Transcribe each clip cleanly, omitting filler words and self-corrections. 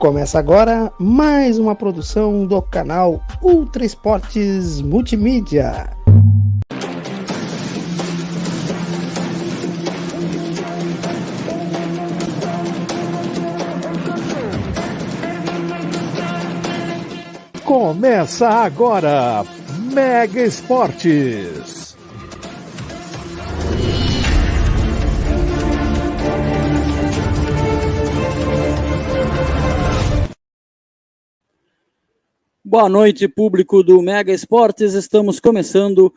Começa agora mais uma produção do canal Ultra Esportes Multimídia. Começa agora, Mega Esportes. Boa noite, público do Mega Esportes. Estamos começando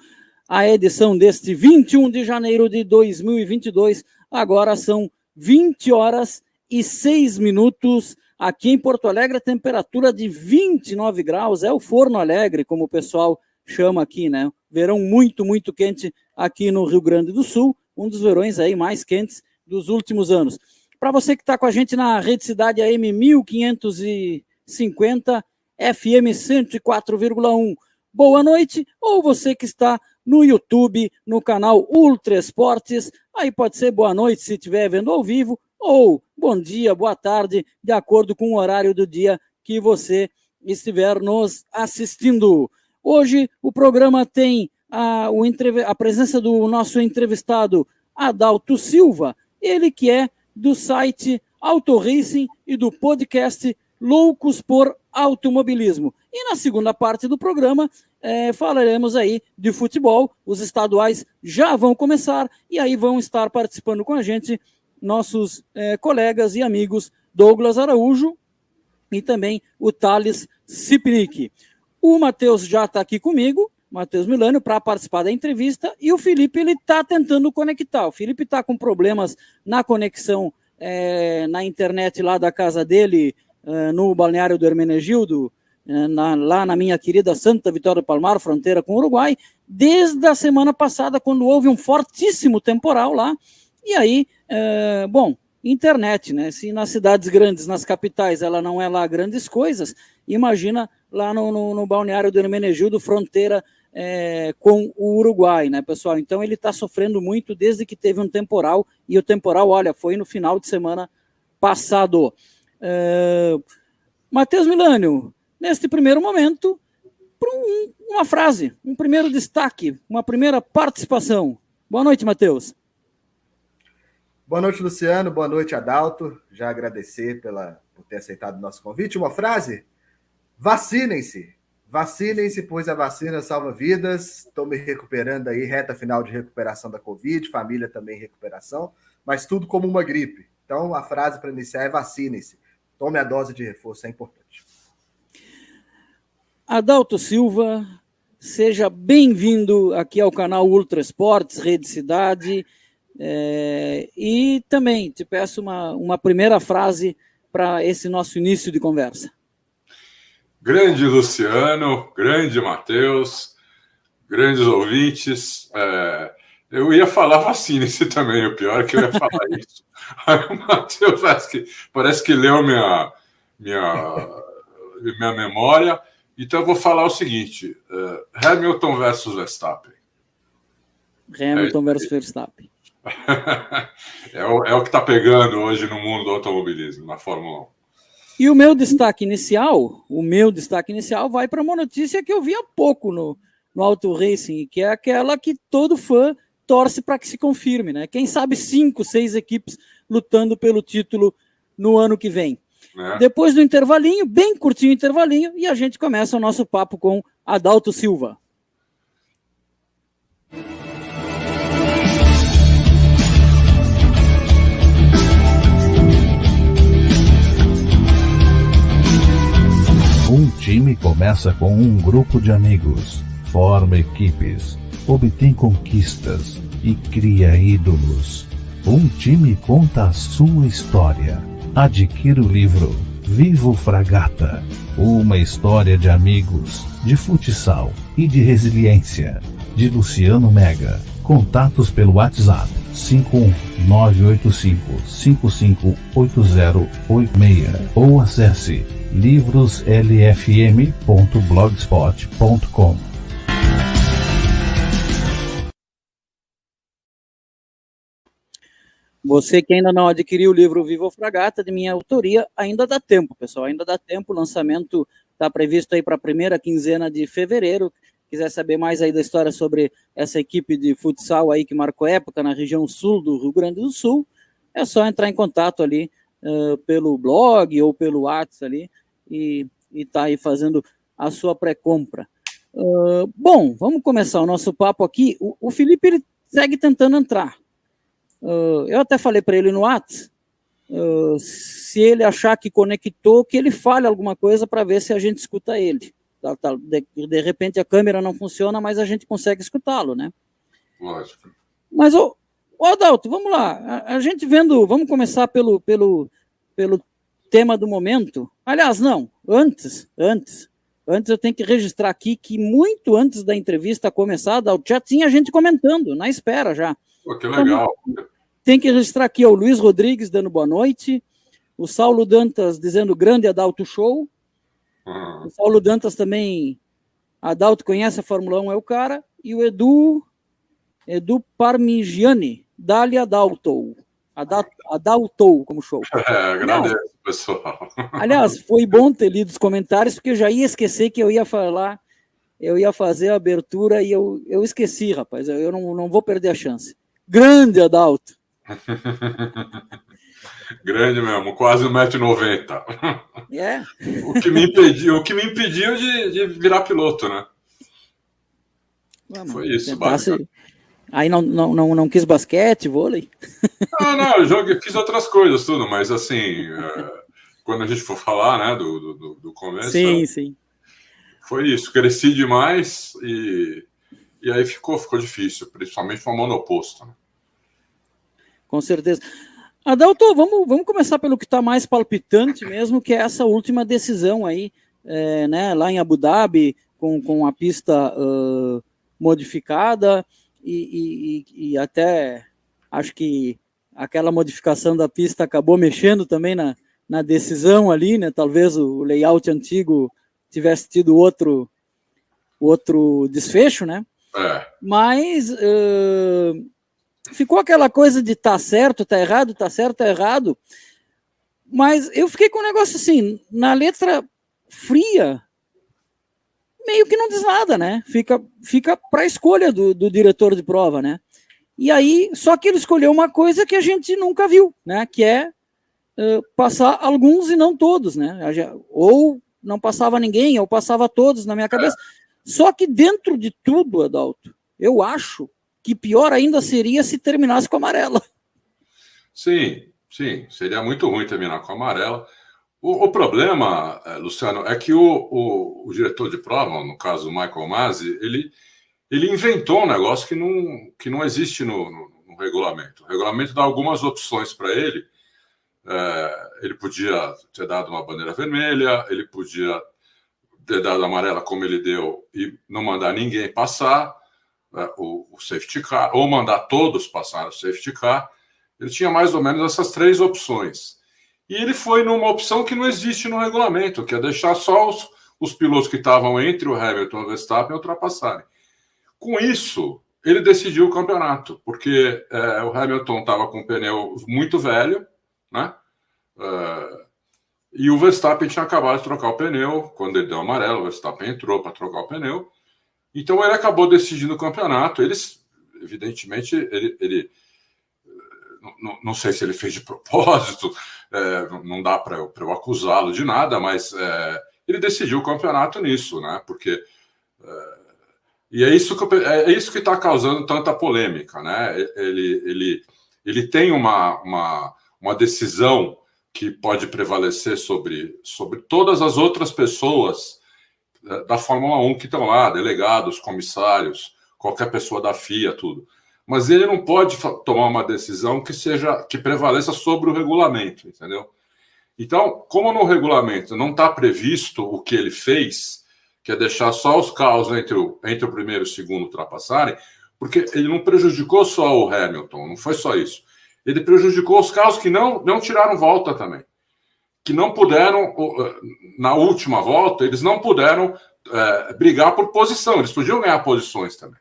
a edição deste 21 de janeiro de 2022. Agora são 20 horas e 6 minutos. Aqui em Porto Alegre, a temperatura de 29 graus. É o Forno Alegre, como o pessoal chama aqui, né? Verão muito, muito quente aqui no Rio Grande do Sul. Um dos verões aí mais quentes dos últimos anos. Para você que está com a gente na Rede Cidade AM 1550, FM 104,1. Boa noite, ou você que está no YouTube, no canal Ultra Esportes, aí pode ser boa noite se estiver vendo ao vivo, ou bom dia, boa tarde, de acordo com o horário do dia que você estiver nos assistindo. Hoje o programa tem a presença do nosso entrevistado Adalto Silva, ele que é do site Auto Racing e do podcast Loucos por Automobilismo. E na segunda parte do programa falaremos aí de futebol. Os estaduais já vão começar e aí vão estar participando com a gente nossos colegas e amigos Douglas Araújo e também o Thales Cipnic. O Matheus já está aqui comigo, Matheus Milânio, para participar da entrevista, e o Felipe ele está tentando conectar. O Felipe está com problemas na conexão na internet lá da casa dele, no balneário do Hermenegildo, lá na minha querida Santa Vitória do Palmar, fronteira com o Uruguai, desde a semana passada, quando houve um fortíssimo temporal lá. E aí, internet, né? Se nas cidades grandes, nas capitais, ela não é lá grandes coisas, imagina lá no balneário do Hermenegildo, fronteira com o Uruguai, né, pessoal? Então ele está sofrendo muito desde que teve um temporal, e o temporal, olha, foi no final de semana passado. Matheus Milânio, neste primeiro momento, uma frase, um primeiro destaque, uma primeira participação. Boa noite, Matheus. Boa noite, Luciano. Boa noite, Adalto. Já agradecer por ter aceitado o nosso convite. Uma frase? Vacinem-se. Vacinem-se, pois a vacina salva vidas. Estou me recuperando aí, reta final de recuperação da Covid, família também em recuperação, mas tudo como uma gripe. Então, a frase para iniciar é vacinem-se. Tome a dose de reforço, é importante. Adalto Silva, seja bem-vindo aqui ao canal Ultra Esportes, Rede Cidade, e também te peço uma primeira frase para esse nosso início de conversa. Grande Luciano, grande Matheus, grandes ouvintes. Eu ia falar vacine-se também, o pior é que eu ia falar isso. Aí o Matheus parece que leu minha memória. Então eu vou falar o seguinte: Hamilton versus Verstappen. Hamilton versus Verstappen. É o que está pegando hoje no mundo do automobilismo, na Fórmula 1. E o meu destaque inicial vai para uma notícia que eu vi há pouco no Auto Racing, que é aquela que todo fã torce para que se confirme, né? Quem sabe 5, 6 equipes lutando pelo título no ano que vem. Depois do intervalinho, bem curtinho intervalinho, e a gente começa o nosso papo com Adalto Silva. Um time começa com um grupo de amigos, forma equipes, obtém conquistas e cria ídolos. Um time conta a sua história. Adquira o livro Vivo Fragata, uma história de amigos, de futsal e de resiliência, de Luciano Mega. Contatos pelo WhatsApp 51985558086 ou acesse livroslfm.blogspot.com. Você que ainda não adquiriu o livro Viva ou Fragata, de minha autoria, ainda dá tempo, pessoal, ainda dá tempo. O lançamento está previsto aí para a primeira quinzena de fevereiro. Quiser saber mais aí da história sobre essa equipe de futsal aí que marcou época na região sul do Rio Grande do Sul, é só entrar em contato ali pelo blog ou pelo WhatsApp ali e tá aí fazendo a sua pré-compra. Bom, vamos começar o nosso papo aqui. O Felipe, ele segue tentando entrar. Eu até falei para ele no WhatsApp, se ele achar que conectou, que ele fale alguma coisa para ver se a gente escuta ele. De repente a câmera não funciona, mas a gente consegue escutá-lo, né? Lógico. Mas, Adalto, vamos lá. A gente vendo, vamos começar pelo tema do momento. Aliás, não, antes eu tenho que registrar aqui que muito antes da entrevista começar, Adalto, já tinha gente comentando, na espera já. Pô, que legal. Então, tem que registrar aqui o Luiz Rodrigues dando boa noite, o Saulo Dantas dizendo grande Adalto show. O Saulo Dantas também, Adalto conhece a Fórmula 1, é o cara, e o Edu Parmigiani, Dali Adalto, como show. Agradeço, pessoal. Aliás, foi bom ter lido os comentários, porque eu já ia esquecer que eu ia falar, eu ia fazer a abertura e eu esqueci, rapaz, eu não vou perder a chance. Grande Adalto. Grande mesmo, quase 1,90 m. É. O que me impediu de virar piloto, né? Vamos, foi isso, basicamente. Aí não quis basquete, vôlei? Não, eu fiz outras coisas, tudo, mas assim, quando a gente for falar, né, do começo... Sim. Foi isso, cresci demais e aí ficou difícil, principalmente com a monoposto, né? Com certeza. Adalto, vamos começar pelo que está mais palpitante mesmo, que é essa última decisão aí, né, lá em Abu Dhabi, com a pista modificada e até acho que aquela modificação da pista acabou mexendo também na decisão ali, né? Talvez o layout antigo tivesse tido outro desfecho, né? Mas ficou aquela coisa de tá certo, tá errado, tá certo, tá errado. Mas eu fiquei com um negócio assim, na letra fria, meio que não diz nada, né? Fica para a escolha do diretor de prova, né? E aí, só que ele escolheu uma coisa que a gente nunca viu, né? Que é passar alguns e não todos, né? Ou não passava ninguém, ou passava todos na minha cabeça. Só que dentro de tudo, Adalto, eu acho que pior ainda seria se terminasse com a amarela. Sim, seria muito ruim terminar com a amarela. O problema, Luciano, é que o diretor de prova, no caso o Michael Masi, ele inventou um negócio que não existe no regulamento. O regulamento dá algumas opções para ele. Ele podia ter dado uma bandeira vermelha, ele podia ter dado amarela como ele deu e não mandar ninguém passar o safety car, ou mandar todos passar o safety car. Ele tinha mais ou menos essas três opções. E ele foi numa opção que não existe no regulamento, que é deixar só os pilotos que estavam entre o Hamilton e o Verstappen ultrapassarem. Com isso, ele decidiu o campeonato, porque o Hamilton estava com um pneu muito velho, né? E o Verstappen tinha acabado de trocar o pneu. Quando ele deu amarelo, o Verstappen entrou para trocar o pneu. Então ele acabou decidindo o campeonato. Evidentemente, ele não sei se ele fez de propósito, não dá para eu acusá-lo de nada, mas ele decidiu o campeonato nisso, né? Porque e é isso que está causando tanta polêmica, né? Ele tem uma decisão que pode prevalecer sobre todas as outras pessoas da Fórmula 1 que estão lá, delegados, comissários, qualquer pessoa da FIA, tudo. Mas ele não pode tomar uma decisão que prevaleça sobre o regulamento, entendeu? Então, como no regulamento não está previsto o que ele fez, que é deixar só os carros entre o primeiro e o segundo ultrapassarem, porque ele não prejudicou só o Hamilton, não foi só isso. Ele prejudicou os carros que não tiraram volta também. Que não puderam, na última volta, eles não puderam brigar por posição. Eles podiam ganhar posições também.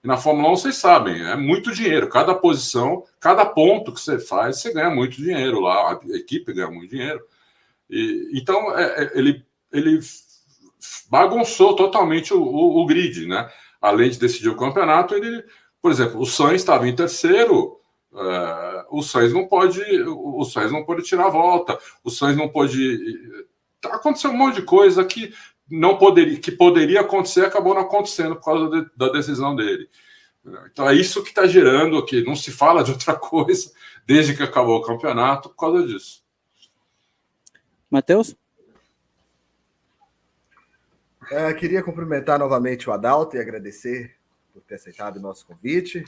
E na Fórmula 1, vocês sabem, é muito dinheiro. Cada posição, cada ponto que você faz, você ganha muito dinheiro lá. A equipe ganha muito dinheiro. Então, ele bagunçou totalmente o grid, né? Além de decidir o campeonato, por exemplo, o Sainz estava em terceiro, o Sainz não pode tirar a volta, o Sainz não pode... Aconteceu um monte de coisa que poderia acontecer, acabou não acontecendo por causa da decisão dele. Então é isso que está gerando aqui. Não se fala de outra coisa desde que acabou o campeonato por causa disso. Matheus? Queria cumprimentar novamente o Adalto e agradecer por ter aceitado o nosso convite.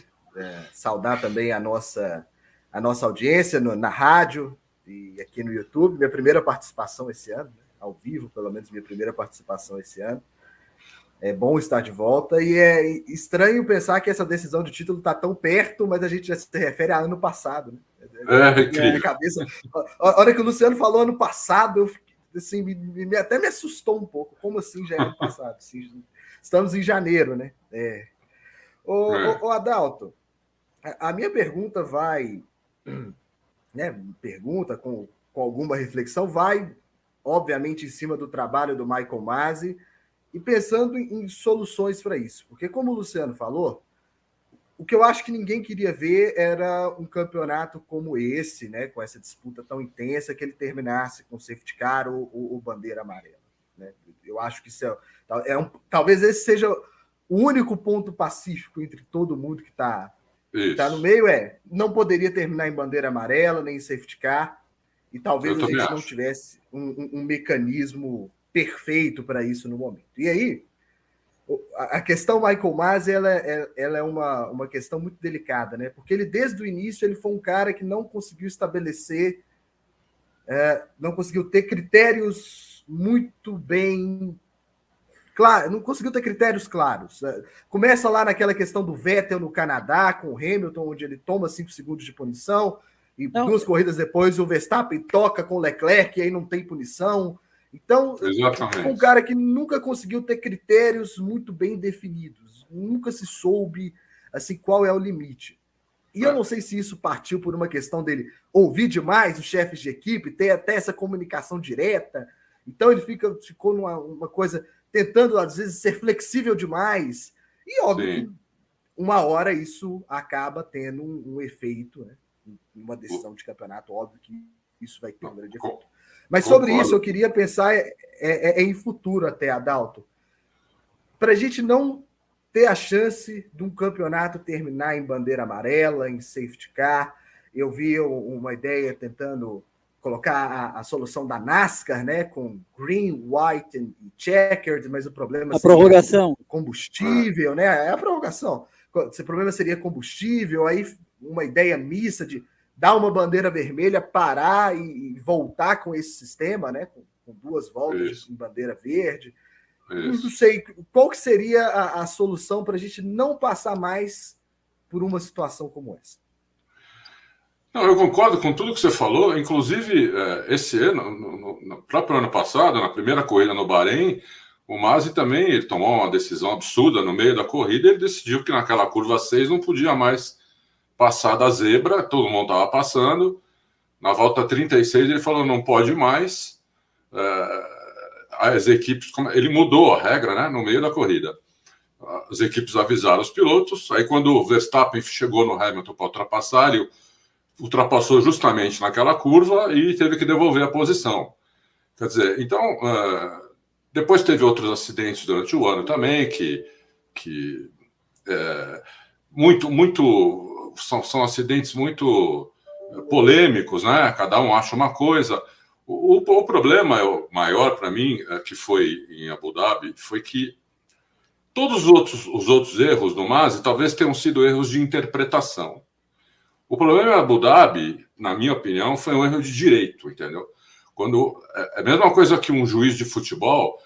Saudar também a nossa audiência na rádio e aqui no YouTube. Minha primeira participação esse ano, né? Ao vivo, pelo menos minha primeira participação esse ano. É bom estar de volta e é estranho pensar que essa decisão de título está tão perto, mas a gente já se refere a ano passado. Né? Minha cabeça. A hora que o Luciano falou ano passado, eu fiquei, assim, até me assustou um pouco. Como assim já é ano passado? Assim, estamos em janeiro, né? Ô, Adalto, a minha pergunta vai, né? Pergunta com alguma reflexão, vai, obviamente, em cima do trabalho do Michael Masi e pensando em soluções para isso. Porque, como o Luciano falou, o que eu acho que ninguém queria ver era um campeonato como esse, né, com essa disputa tão intensa, que ele terminasse com safety car ou bandeira amarela. Né? Eu acho que isso talvez esse seja o único ponto pacífico entre todo mundo que está no meio, não poderia terminar em bandeira amarela, nem em safety car, e talvez a gente não tivesse um mecanismo perfeito para isso no momento. E aí, a questão Michael Masi, ela é uma questão muito delicada, né? Porque ele, desde o início, ele foi um cara que não conseguiu estabelecer, não conseguiu ter critérios muito bem claros, não conseguiu ter critérios claros. Começa lá naquela questão do Vettel no Canadá, com o Hamilton, onde ele toma 5 segundos de punição, e 2 corridas depois o Verstappen toca com o Leclerc, e aí não tem punição. Então, foi um cara que nunca conseguiu ter critérios muito bem definidos. Nunca se soube assim, qual é o limite. E eu não sei se isso partiu por uma questão dele ouvir demais os chefes de equipe, ter até essa comunicação direta. Então, ele ficou numa coisa, tentando, às vezes, ser flexível demais. E, óbvio, que uma hora isso acaba tendo um efeito, né? Uma decisão de campeonato, óbvio que isso vai ter um grande efeito. Mas sobre isso eu queria pensar em futuro até, Adalto. Para a gente não ter a chance de um campeonato terminar em bandeira amarela, em safety car. Eu vi uma ideia tentando colocar a solução da NASCAR, né, com green, white e checkered, mas o problema a prorrogação. Combustível, né? É a prorrogação. O problema seria combustível, aí uma ideia mista de dar uma bandeira vermelha, parar e voltar com esse sistema, né? Com 2 voltas em bandeira verde. Não sei, qual que seria a solução para a gente não passar mais por uma situação como essa? Não, eu concordo com tudo que você falou. Inclusive, esse ano, no próprio ano passado, na primeira corrida no Bahrein, o Masi também ele tomou uma decisão absurda no meio da corrida. Ele decidiu que naquela curva 6 não podia mais passar da zebra, todo mundo estava passando. Na volta 36 ele falou, não pode mais. As equipes... Ele mudou a regra, né, no meio da corrida. As equipes avisaram os pilotos. Aí quando o Verstappen chegou no Hamilton para ultrapassar, ele ultrapassou justamente naquela curva e teve que devolver a posição. Quer dizer, então... depois teve outros acidentes durante o ano também, que são acidentes muito polêmicos, né? Cada um acha uma coisa. O problema maior para mim, que foi em Abu Dhabi, foi que todos os outros erros do Masi talvez tenham sido erros de interpretação. O problema em Abu Dhabi, na minha opinião, foi um erro de direito, entendeu? Quando é a mesma coisa que um juiz de futebol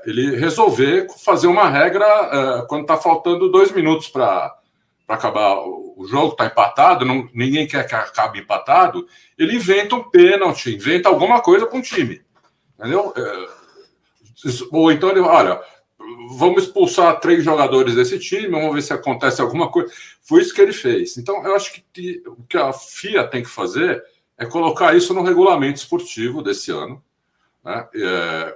ele resolver fazer uma regra quando está faltando 2 minutos para acabar o jogo, está empatado, ninguém quer que acabe empatado, ele inventa um pênalti, inventa alguma coisa para um time, entendeu? Ou então ele, olha, vamos expulsar 3 jogadores desse time, vamos ver se acontece alguma coisa. Foi isso que ele fez. Então, eu acho que o que a FIA tem que fazer é colocar isso no regulamento esportivo desse ano. Né?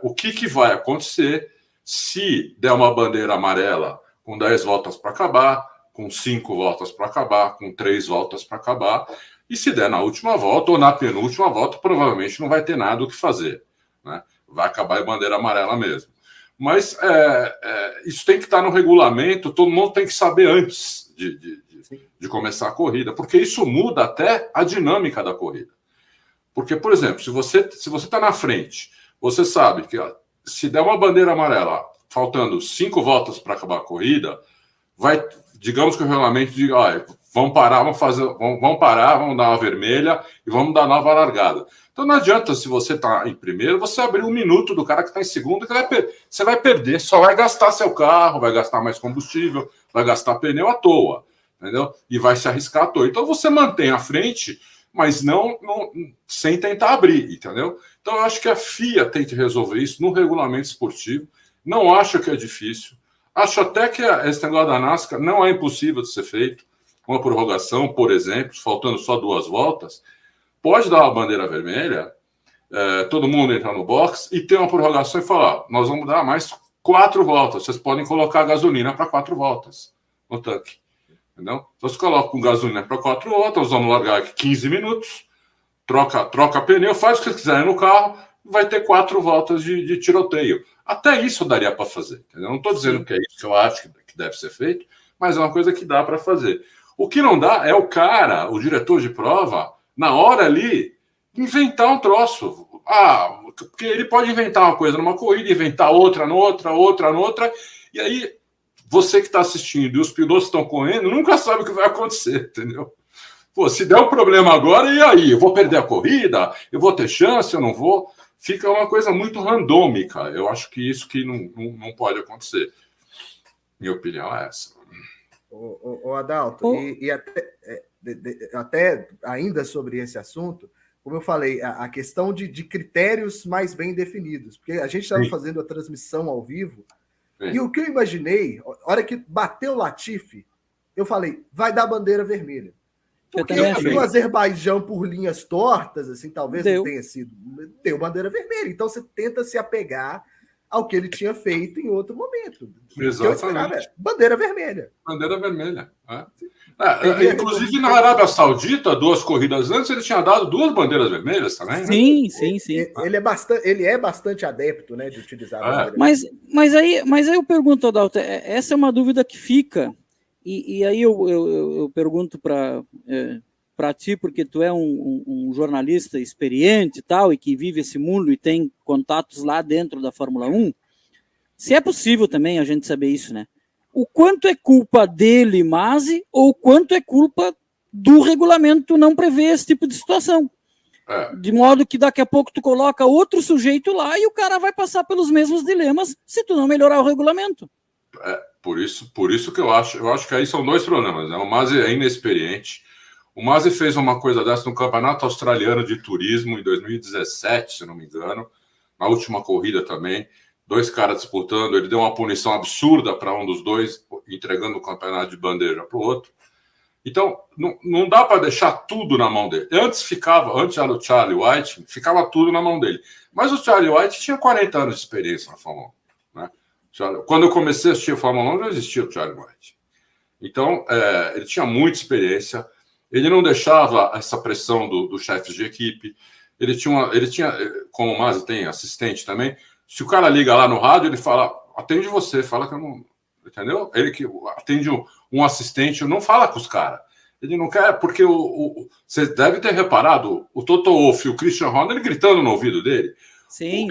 O que vai acontecer se der uma bandeira amarela com 10 voltas para acabar, com 5 voltas para acabar, com 3 voltas para acabar, e se der na última volta ou na penúltima volta, provavelmente não vai ter nada o que fazer. Né? Vai acabar a bandeira amarela mesmo. Mas isso tem que estar no regulamento, todo mundo tem que saber antes de começar a corrida, porque isso muda até a dinâmica da corrida. Porque, por exemplo, se você está na frente, você sabe que se der uma bandeira amarela, faltando 5 voltas para acabar a corrida, digamos que o regulamento diga, vamos parar, vamos dar uma vermelha e vamos dar nova largada. Então não adianta, se você está em primeiro, você abrir 1 minuto do cara que está em segundo, que você vai perder, só vai gastar seu carro, vai gastar mais combustível, vai gastar pneu à toa, entendeu? E vai se arriscar à toa. Então você mantém a frente, mas não sem tentar abrir, entendeu? Então eu acho que a FIA tem que resolver isso no regulamento esportivo. Não acho que é difícil. Acho até que esse negócio da NASCAR não é impossível de ser feito. Uma prorrogação, por exemplo, faltando só 2 voltas, pode dar uma bandeira vermelha, todo mundo entrar no box e ter uma prorrogação e falar, nós vamos dar mais 4 voltas, vocês podem colocar gasolina para 4 voltas no tanque. Entendeu? Então, você coloca com gasolina para 4 voltas, nós vamos largar aqui 15 minutos, troca pneu, faz o que vocês quiserem no carro, vai ter 4 voltas de tiroteio. Até isso daria para fazer. Entendeu? Não estou dizendo que é isso que eu acho que deve ser feito, mas é uma coisa que dá para fazer. O que não dá é o diretor de prova, na hora ali, inventar um troço. Porque ele pode inventar uma coisa numa corrida, inventar outra noutra, e aí você que está assistindo e os pilotos estão correndo, nunca sabe o que vai acontecer, entendeu? Pô, se der um problema agora, e aí? Eu vou perder a corrida? Eu vou ter chance? Eu não vou? Fica uma coisa muito randômica. Eu acho que isso que não pode acontecer. Minha opinião é essa. O Adalto, e até ainda sobre esse assunto, como eu falei, a questão de critérios mais bem definidos, porque a gente estava fazendo a transmissão ao vivo, e o que eu imaginei, a hora que bateu o Latifi, eu falei, vai dar bandeira vermelha. Porque o Azerbaijão, por linhas tortas, assim, talvez não tenha sido, deu bandeira vermelha. Então você tenta se apegar ao que ele tinha feito em outro momento. Exatamente. Bandeira vermelha. Bandeira vermelha. Inclusive, na Arábia Saudita, 2 corridas antes, ele tinha dado 2 bandeiras vermelhas também. Sim. Ele é bastante adepto, né, de utilizar a bandeira. Mas aí eu pergunto, Adalto, essa é uma dúvida que fica, e aí eu pergunto para ti, porque tu é um jornalista experiente e tal, e que vive esse mundo e tem contatos lá dentro da Fórmula 1, se é possível também a gente saber isso, né? O quanto é culpa dele, Masi, ou o quanto é culpa do regulamento não prever esse tipo de situação? De modo que daqui a pouco tu coloca outro sujeito lá e o cara vai passar pelos mesmos dilemas se tu não melhorar o regulamento. Por isso que eu acho que aí são 2 problemas, né? O Masi é inexperiente. O Masi fez uma coisa dessa no Campeonato Australiano de Turismo em 2017, se não me engano, na última corrida também. 2 caras disputando, ele deu uma punição absurda para um dos 2, entregando o campeonato de bandeja para o outro. Então, não dá para deixar tudo na mão dele. Antes era o Charlie White, ficava tudo na mão dele. Mas o Charlie White tinha 40 anos de experiência na Fórmula 1. Né? Quando eu comecei a assistir a Fórmula 1, não existia o Charlie White. Então, ele tinha muita experiência, ele não deixava essa pressão dos chefes de equipe, ele tinha, como o Masi tem assistente também, se o cara liga lá no rádio, ele fala, atende você, fala que eu não... Entendeu? Ele que atende um assistente, não fala com os caras. Ele não quer, porque você deve ter reparado, o Toto Wolff e o Christian Horner gritando no ouvido dele. Sim,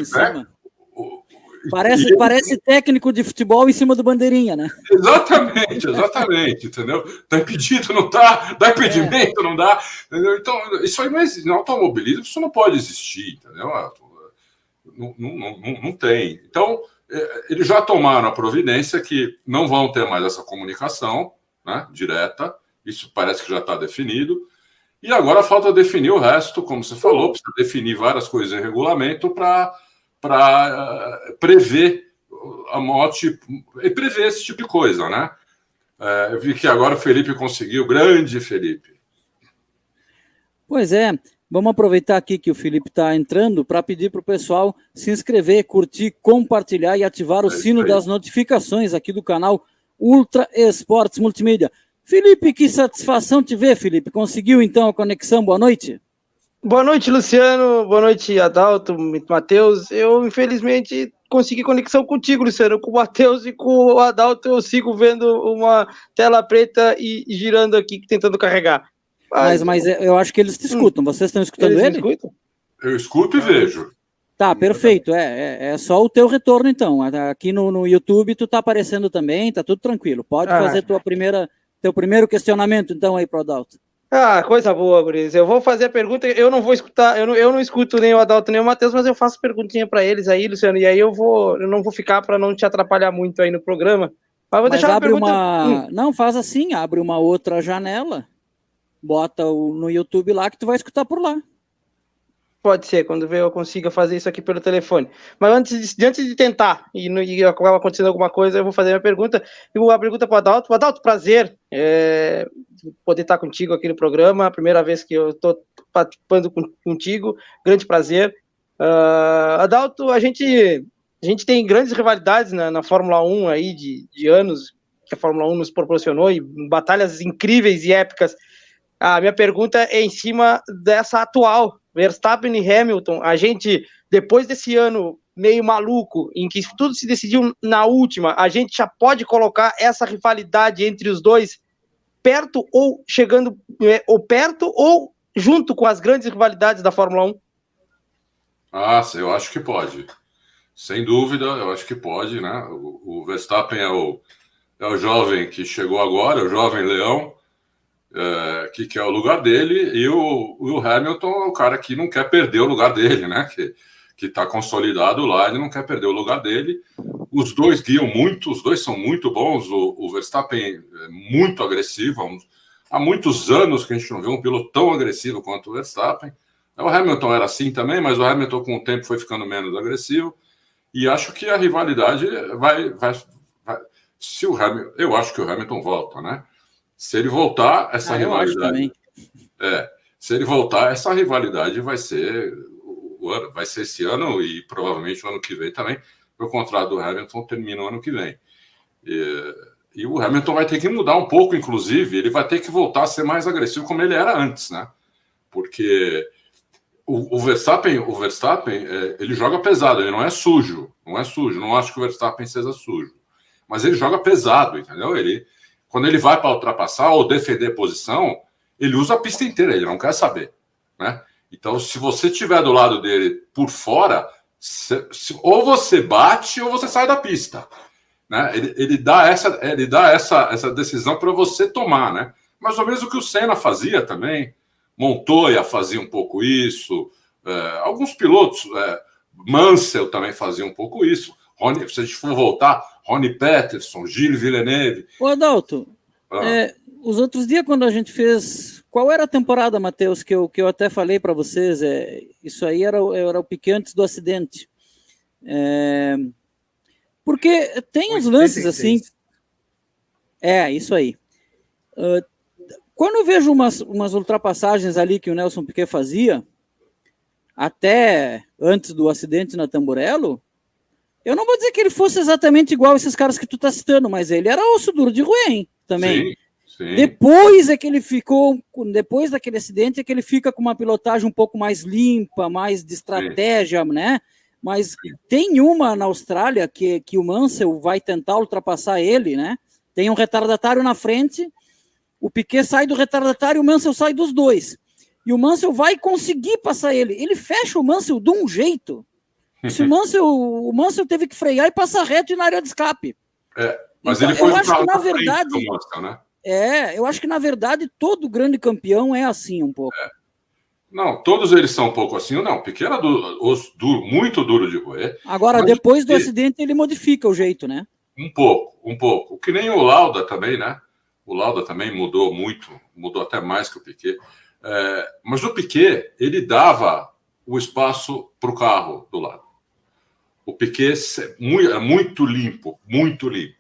Parece técnico de futebol em cima do bandeirinha, né? Exatamente, entendeu? Tá impedido, não tá? Dá impedimento, não dá? Entendeu? Então, isso aí não existe. No automobilismo, isso não pode existir, entendeu? Não tem. Então, eles já tomaram a providência que não vão ter mais essa comunicação, né, direta. Isso parece que já está definido. E agora falta definir o resto, como você falou, precisa definir várias coisas em regulamento para prever a moto e prever esse tipo de coisa, né? Eu vi que agora o Felipe conseguiu, grande Felipe. Pois é, vamos aproveitar aqui que o Felipe está entrando para pedir para o pessoal se inscrever, curtir, compartilhar e ativar o sino das notificações aqui do canal Ultra Esportes Multimídia. Felipe, que satisfação te ver, Felipe. Conseguiu então a conexão? Boa noite. Boa noite, Luciano. Boa noite, Adalto, Matheus. Eu, infelizmente, consegui conexão contigo, Luciano. Com o Matheus e com o Adalto, eu sigo vendo uma tela preta e girando aqui, tentando carregar. Mas eu acho que eles te escutam. Vocês estão escutando eles ele? Escutam? Eu escuto e vejo. Tá, perfeito. É só o teu retorno, então. Aqui no YouTube tu tá aparecendo também, tá tudo tranquilo. Pode fazer teu primeiro questionamento, então, aí pro Adalto. Coisa boa, Guris. Eu vou fazer a pergunta, eu não vou escutar, eu não escuto nem o Adalto nem o Matheus, mas eu faço perguntinha para eles aí, Luciano, e aí eu não vou ficar para não te atrapalhar muito aí no programa. Mas vou deixar abre uma pergunta. Não, faz assim, abre uma outra janela, bota no YouTube lá que tu vai escutar por lá. Pode ser, quando eu consiga fazer isso aqui pelo telefone. Mas antes de tentar e acaba acontecendo alguma coisa, eu vou fazer a minha pergunta. E vou a pergunta para o Adalto. Adalto, prazer poder estar contigo aqui no programa. A primeira vez que eu estou participando contigo. Grande prazer. Adalto, a gente tem grandes rivalidades na Fórmula 1 aí de anos que a Fórmula 1 nos proporcionou e batalhas incríveis e épicas. A minha pergunta é em cima dessa atual, Verstappen e Hamilton. A gente, depois desse ano meio maluco, em que tudo se decidiu na última, a gente já pode colocar essa rivalidade entre os dois perto ou chegando, ou perto ou junto com as grandes rivalidades da Fórmula 1? Eu acho que pode. Sem dúvida, eu acho que pode, né? O Verstappen é o jovem que chegou agora, o jovem leão, que é o lugar dele, e o Hamilton é o cara que não quer perder o lugar dele, né? Que está consolidado lá, ele não quer perder o lugar dele. Os dois guiam muito, os dois são muito bons. O Verstappen é muito agressivo. Há muitos anos que a gente não vê um piloto tão agressivo quanto o Verstappen. O Hamilton era assim também, mas o Hamilton com o tempo foi ficando menos agressivo. E acho que a rivalidade vai eu acho que o Hamilton volta, né? Se ele voltar, essa rivalidade. Se ele voltar, essa rivalidade vai ser esse ano e provavelmente o ano que vem também. O contrato do Hamilton termina o ano que vem. E o Hamilton vai ter que mudar um pouco, inclusive, ele vai ter que voltar a ser mais agressivo como ele era antes, né? Porque o Verstappen, ele joga pesado, ele não é sujo. Não acho que o Verstappen seja sujo. Mas ele joga pesado, entendeu? Quando ele vai para ultrapassar ou defender posição, ele usa a pista inteira, ele não quer saber, né? Então, se você estiver do lado dele por fora, ou você bate ou você sai da pista, né? Ele dá essa decisão para você tomar, né? Mais ou menos o que o Senna fazia também, Montoya fazia um pouco isso, alguns pilotos, Mansell também fazia um pouco isso. Se a gente for voltar, Ronnie Peterson, Gilles Villeneuve. Ô, Adalto, os outros dias quando a gente fez... Qual era a temporada, Matheus, que eu até falei para vocês? Isso aí era o Piquet antes do acidente. Porque tem uns lances assim... Isso aí. Quando eu vejo umas ultrapassagens ali que o Nelson Piquet fazia, até antes do acidente na Tamburello, eu não vou dizer que ele fosse exatamente igual a esses caras que tu tá citando, mas ele era osso duro de roer também. Sim. Depois depois daquele acidente, é que ele fica com uma pilotagem um pouco mais limpa, mais de estratégia, né? Mas tem uma na Austrália que o Mansell vai tentar ultrapassar ele, né? Tem um retardatário na frente, o Piquet sai do retardatário e o Mansell sai dos dois. E o Mansell vai conseguir passar ele. Ele fecha o Mansell de um jeito. O Mansell teve que frear e passar reto e na área de escape. Mas então, ele foi eu acho que na verdade Mansell, né? eu acho que na verdade todo grande campeão é assim um pouco. Não, todos eles são um pouco assim. Não, Piquet era muito duro de roer. Agora, depois do acidente, ele modifica o jeito, né? Um pouco. Que nem o Lauda também, né? O Lauda também mudou muito, mudou até mais que o Piquet. Mas o Piquet, ele dava o espaço para o carro do lado. o Piquet é muito limpo,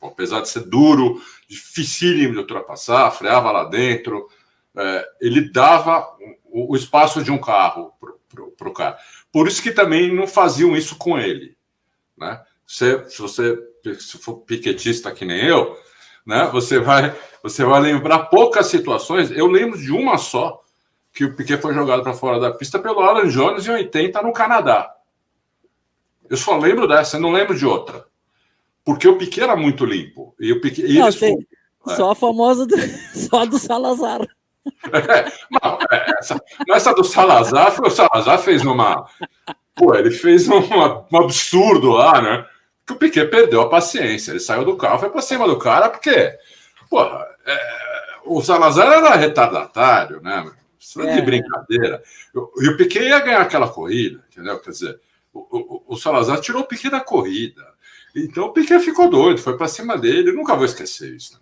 apesar de ser duro, dificílimo de ultrapassar, freava lá dentro, ele dava o espaço de um carro para o cara. Por isso que também não faziam isso com ele, né? Se for piquetista que nem eu, né, você vai lembrar poucas situações. Eu lembro de uma só, que o Piquet foi jogado para fora da pista pelo Alan Jones em 80 no Canadá. Eu só lembro dessa, eu não lembro de outra. Porque o Piquet era muito limpo. E o Piquet, só a famosa só do Salazar. Essa do Salazar, o Salazar fez ele fez um absurdo lá, né? Que o Piquet perdeu a paciência. Ele saiu do carro, foi para cima do cara, porque o Salazar era retardatário, né? Isso é de brincadeira. E o Piquet ia ganhar aquela corrida, entendeu? Quer dizer, o Salazar tirou o Piquet da corrida. Então o Piquet ficou doido, foi para cima dele. Eu nunca vou esquecer isso.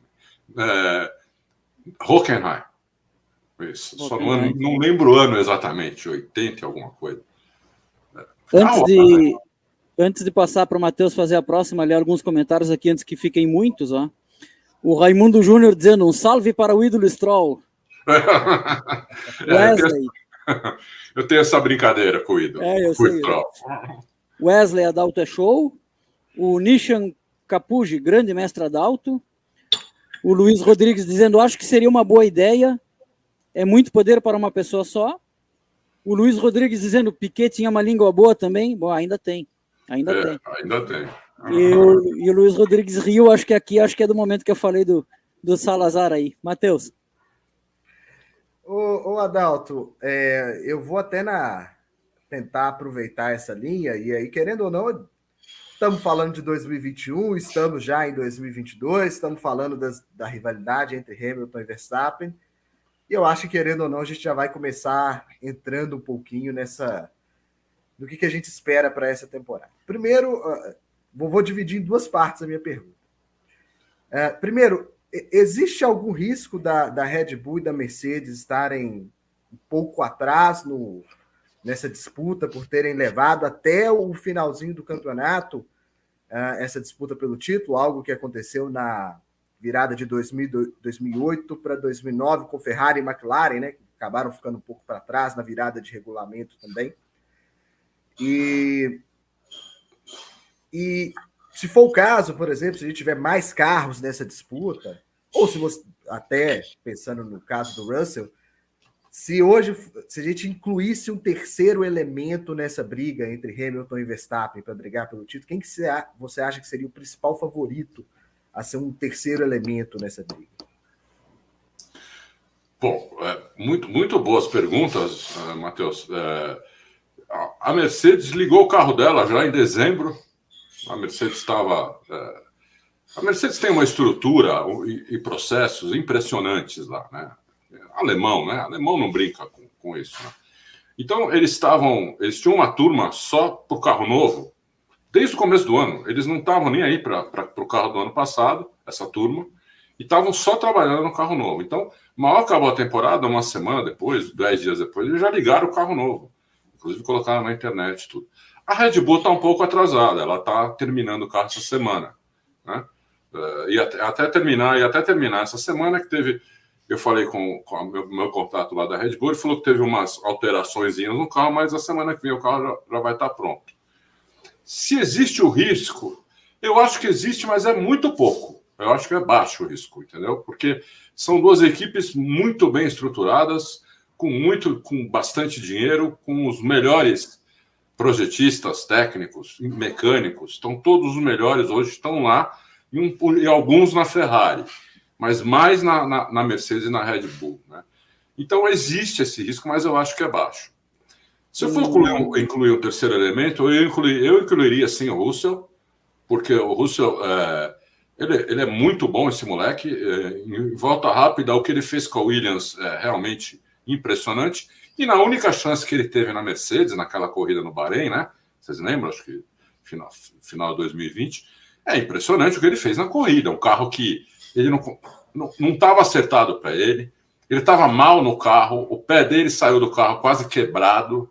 Hockenheim. Isso. Só não lembro o ano exatamente, 80 alguma coisa. Antes de passar para o Matheus fazer a próxima, ler alguns comentários aqui antes que fiquem muitos. Ó. O Raimundo Júnior dizendo um salve para o ídolo Stroll. Wesley. Eu tenho essa brincadeira com o ídolo. Eu sei. Wesley Adalto é show. O Nishan Capuji, grande mestre Adalto. O Luiz Rodrigues dizendo, acho que seria uma boa ideia. É muito poder para uma pessoa só. O Luiz Rodrigues dizendo, Piquet tinha uma língua boa também. Bom, ainda tem. Ainda tem. E o Luiz Rodrigues riu, acho que é do momento que eu falei do Salazar aí. Matheus. Ô Adalto, eu vou até tentar aproveitar essa linha, e aí, querendo ou não, estamos falando de 2021, estamos já em 2022, estamos falando da rivalidade entre Hamilton e Verstappen, e eu acho que, querendo ou não, a gente já vai começar entrando um pouquinho no que a gente espera para essa temporada. Primeiro, vou dividir em duas partes a minha pergunta. Primeiro, existe algum risco da Red Bull e da Mercedes estarem um pouco atrás nessa disputa por terem levado até o finalzinho do campeonato essa disputa pelo título, algo que aconteceu na virada de 2008 para 2009 com Ferrari e McLaren, né, que acabaram ficando um pouco para trás na virada de regulamento também. E se for o caso, por exemplo, se a gente tiver mais carros nessa disputa, ou se você, até pensando no caso do Russell, se a gente incluísse um terceiro elemento nessa briga entre Hamilton e Verstappen para brigar pelo título, quem que você acha que seria o principal favorito a ser um terceiro elemento nessa briga? Bom, muito boas perguntas, Matheus. A Mercedes ligou o carro dela já em dezembro. A Mercedes estava... A Mercedes tem uma estrutura e processos impressionantes lá, né? Alemão, né? Alemão não brinca com isso, né? Então, eles tinham uma turma só para o carro novo, desde o começo do ano. Eles não estavam nem aí para o carro do ano passado, essa turma, e estavam só trabalhando no carro novo. Então, mal acabou a temporada, uma semana depois, 10 dias depois, eles já ligaram o carro novo. Inclusive, colocaram na internet tudo. A Red Bull está um pouco atrasada, ela está terminando o carro essa semana, né? E até terminar essa semana que teve... Eu falei com o meu contato lá da Red Bull, ele falou que teve umas alterações no carro, mas a semana que vem o carro já vai estar pronto. Se existe o risco, eu acho que existe, mas é muito pouco. Eu acho que é baixo o risco, entendeu? Porque são duas equipes muito bem estruturadas, com bastante dinheiro, com os melhores projetistas técnicos, mecânicos. Então, todos os melhores hoje estão lá, e alguns na Ferrari, mas mais na Mercedes e na Red Bull, né? Então, existe esse risco, mas eu acho que é baixo. Se eu for incluir um terceiro elemento, eu incluiria, sim, o Russell, porque o Russell, ele é muito bom, esse moleque. Em volta rápida, o que ele fez com a Williams é realmente impressionante. E na única chance que ele teve na Mercedes, naquela corrida no Bahrein, né? Vocês lembram? Acho que final de 2020. É impressionante o que ele fez na corrida. Um carro que ele não estava acertado para ele. Ele estava mal no carro. O pé dele saiu do carro quase quebrado,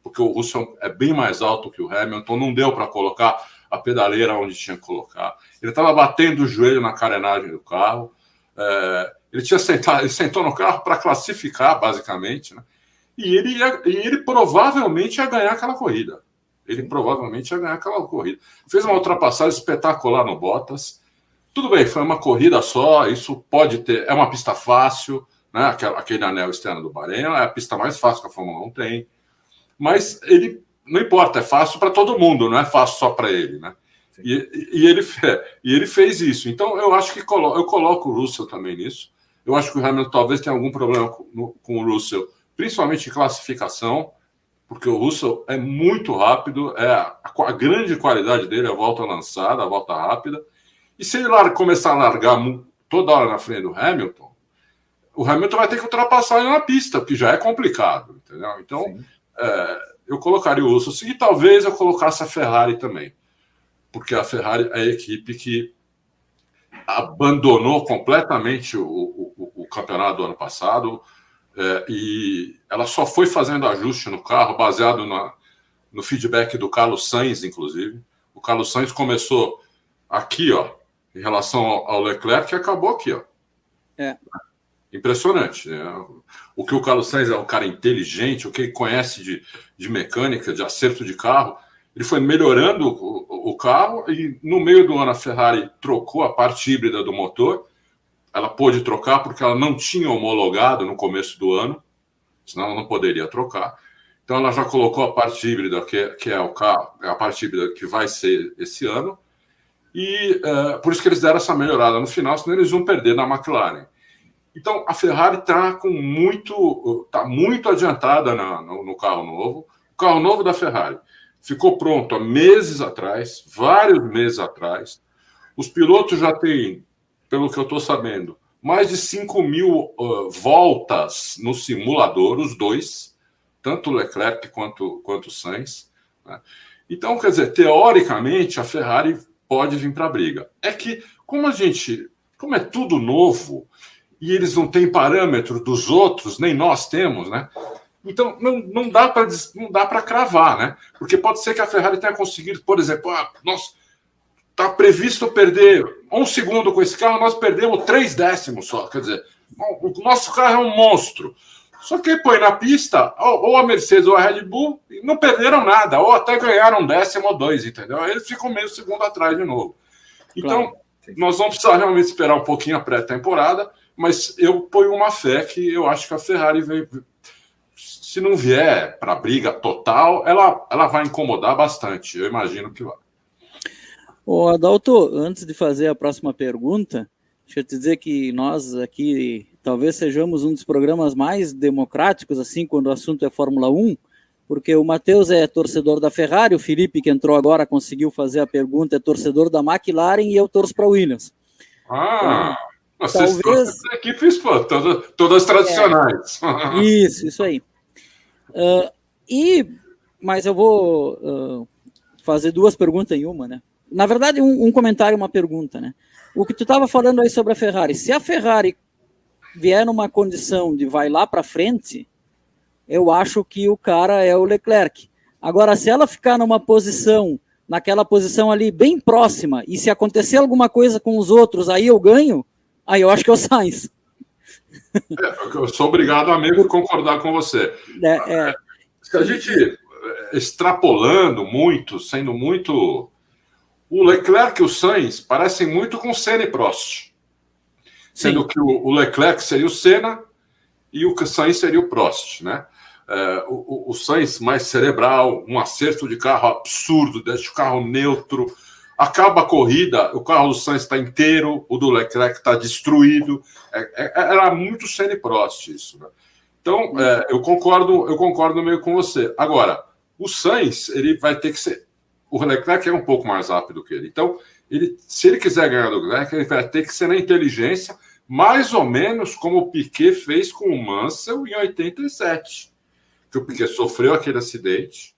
porque o Russell é bem mais alto que o Hamilton. Não deu para colocar a pedaleira onde tinha que colocar. Ele estava batendo o joelho na carenagem do carro. Ele sentou no carro para classificar, basicamente, né? E ele provavelmente ia ganhar aquela corrida. Fez uma ultrapassagem espetacular no Bottas. Tudo bem, foi uma corrida só, isso pode ter... É uma pista fácil, né? Aquele anel externo do Bahrein é a pista mais fácil que a Fórmula 1 tem. Mas ele... Não importa, é fácil para todo mundo, não é fácil só para ele, né? E ele fez isso. Então, eu acho que eu coloco o Russell também nisso. Eu acho que o Hamilton talvez tenha algum problema com o Russell, principalmente em classificação, porque o Russell é muito rápido, a grande qualidade dele é a volta lançada, a volta rápida. E se ele começar a largar toda hora na frente do Hamilton, o Hamilton vai ter que ultrapassar ele na pista, o que já é complicado, entendeu? Então, eu colocaria o Russell. E talvez eu colocasse a Ferrari também, porque a Ferrari é a equipe que abandonou completamente o campeonato do ano passado, e ela só foi fazendo ajuste no carro, baseado no feedback do Carlos Sainz, inclusive. O Carlos Sainz começou aqui, ó, em relação ao Leclerc, e acabou aqui, ó. Impressionante, né? O que o Carlos Sainz é um cara inteligente, o que ele conhece de mecânica, de acerto de carro, ele foi melhorando o carro, e no meio do ano a Ferrari trocou a parte híbrida do motor. Ela pôde trocar porque ela não tinha homologado no começo do ano, senão ela não poderia trocar. Então ela já colocou a parte híbrida, que é o carro, é a parte híbrida que vai ser esse ano, e por isso que eles deram essa melhorada no final, senão eles vão perder na McLaren. Então a Ferrari está muito adiantada no carro novo. O carro novo da Ferrari ficou pronto há meses atrás, vários meses atrás. Os pilotos já têm, pelo que eu estou sabendo, mais de 5.000 voltas no simulador, os dois, tanto o Leclerc quanto o Sainz, né? Então, quer dizer, teoricamente, a Ferrari pode vir para a briga. É que, como é tudo novo, e eles não têm parâmetro dos outros, nem nós temos, né? Então, não dá para cravar, né? Porque pode ser que a Ferrari tenha conseguido, por exemplo, está previsto perder 1 segundo com esse carro, nós perdemos 3 décimos só. Quer dizer, o nosso carro é um monstro. Só que põe na pista, ou a Mercedes ou a Red Bull, e não perderam nada, ou até ganharam 1 décimo ou 2, entendeu? Aí eles ficam meio segundo atrás de novo. Então, nós vamos precisar realmente esperar um pouquinho a pré-temporada, mas eu ponho uma fé que eu acho que a Ferrari se não vier para a briga total, ela vai incomodar bastante. Eu imagino que vai. Ô, Adalto, antes de fazer a próxima pergunta, deixa eu te dizer que nós aqui talvez sejamos um dos programas mais democráticos, assim, quando o assunto é Fórmula 1, porque o Matheus é torcedor da Ferrari, o Felipe, que entrou agora, conseguiu fazer a pergunta, é torcedor da McLaren, e eu torço para a Williams. Então, vocês talvez equipes, pô, todas tradicionais. Isso aí. Mas eu vou fazer 2 perguntas em uma, né? Na verdade, um comentário e uma pergunta, né? O que tu estava falando aí sobre a Ferrari, se a Ferrari vier numa condição de vai lá para frente, eu acho que o cara é o Leclerc. Agora, se ela ficar naquela posição ali bem próxima, e se acontecer alguma coisa com os outros, aí eu ganho, aí eu acho que é o Sainz. Eu sou obrigado a meio que concordar com você. Se a gente extrapolando muito, sendo muito... O Leclerc e o Sainz parecem muito com Senna e Prost. Sendo que o Leclerc seria o Senna e o Sainz seria o Prost, né? O Sainz mais cerebral, um acerto de carro absurdo, deixa o carro neutro, acaba a corrida, o carro do Sainz está inteiro, o do Leclerc está destruído. Era muito Senna e Prost isso, né? Então, eu concordo meio com você. Agora, o Sainz, ele vai ter que ser... O Leclerc é um pouco mais rápido que ele. Então, se ele quiser ganhar do Leclerc, ele vai ter que ser na inteligência, mais ou menos como o Piquet fez com o Mansell em 87. Que o Piquet sofreu aquele acidente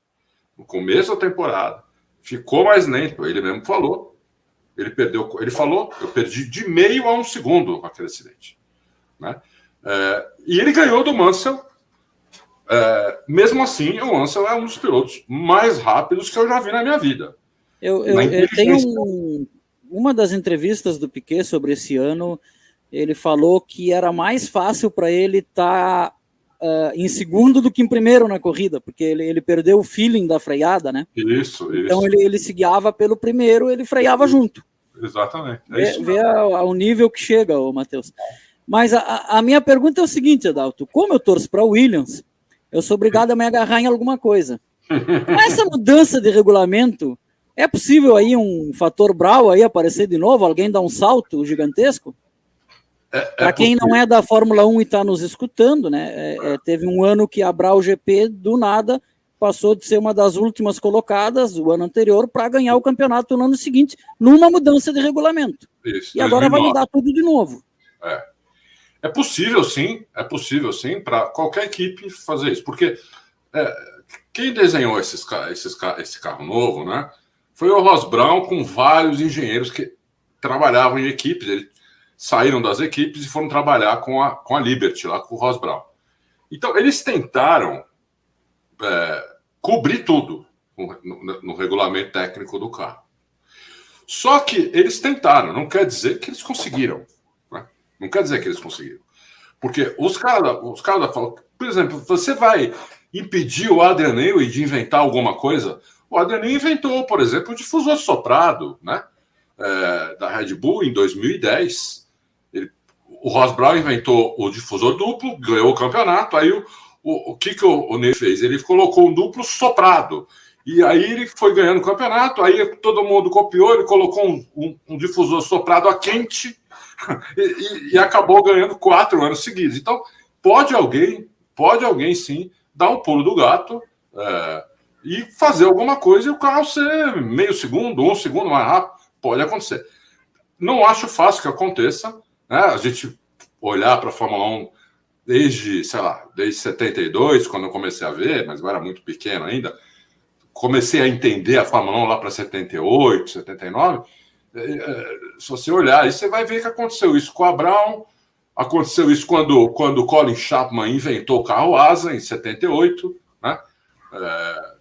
no começo da temporada, ficou mais lento, ele mesmo falou. Ele falou, eu perdi de meio a 1 segundo com aquele acidente, né? E ele ganhou do Mansell. Mesmo assim, o Mansell é um dos pilotos mais rápidos que eu já vi na minha vida. Eu tenho uma das entrevistas do Piquet sobre esse ano, ele falou que era mais fácil para ele estar em segundo do que em primeiro na corrida, porque ele perdeu o feeling da freada, né? Isso. Então ele se guiava pelo primeiro, ele freava junto. Exatamente. Vê ao nível que chega, Matheus. Mas a minha pergunta é o seguinte, Adalto, como eu torço para a Williams, eu sou obrigado a me agarrar em alguma coisa. Com essa mudança de regulamento, é possível aí um fator Brown aí aparecer de novo? Alguém dar um salto gigantesco? Para quem não é da Fórmula 1 e está nos escutando, né? Teve um ano que a Brown GP, do nada, passou de ser uma das últimas colocadas o ano anterior para ganhar o campeonato no ano seguinte, numa mudança de regulamento. Isso, e agora 2009. Vai mudar tudo de novo. É possível sim para qualquer equipe fazer isso, porque quem desenhou esse carro novo, né, foi o Ross Brown com vários engenheiros que trabalhavam em equipes. Eles saíram das equipes e foram trabalhar com a Liberty, lá com o Ross Brown. Então, eles tentaram cobrir tudo no regulamento técnico do carro. Só que eles tentaram, não quer dizer que eles conseguiram. Né? Não quer dizer que eles conseguiram. Porque os caras da Fórmula, por exemplo, você vai impedir o Adrian Newey de inventar alguma coisa? O Adrian Newey inventou, por exemplo, o difusor soprado, né? Da Red Bull em 2010. O Ross Brown inventou o difusor duplo, ganhou o campeonato. Aí o que o Ney fez? Ele colocou um duplo soprado. E aí ele foi ganhando o campeonato. Aí todo mundo copiou, ele colocou um difusor soprado a quente e acabou ganhando 4 anos seguidos. Então, pode alguém sim dar um pulo do gato e fazer alguma coisa e o carro ser meio segundo, 1 segundo mais rápido. Pode acontecer. Não acho fácil que aconteça, né? A gente olhar para a Fórmula 1 desde 72, quando eu comecei a ver, mas eu era muito pequeno ainda, comecei a entender a Fórmula 1 lá para 78, 79. Se você olhar aí, você vai ver que aconteceu isso com a Brown, aconteceu isso quando o Colin Chapman inventou o carro asa, em 78, né?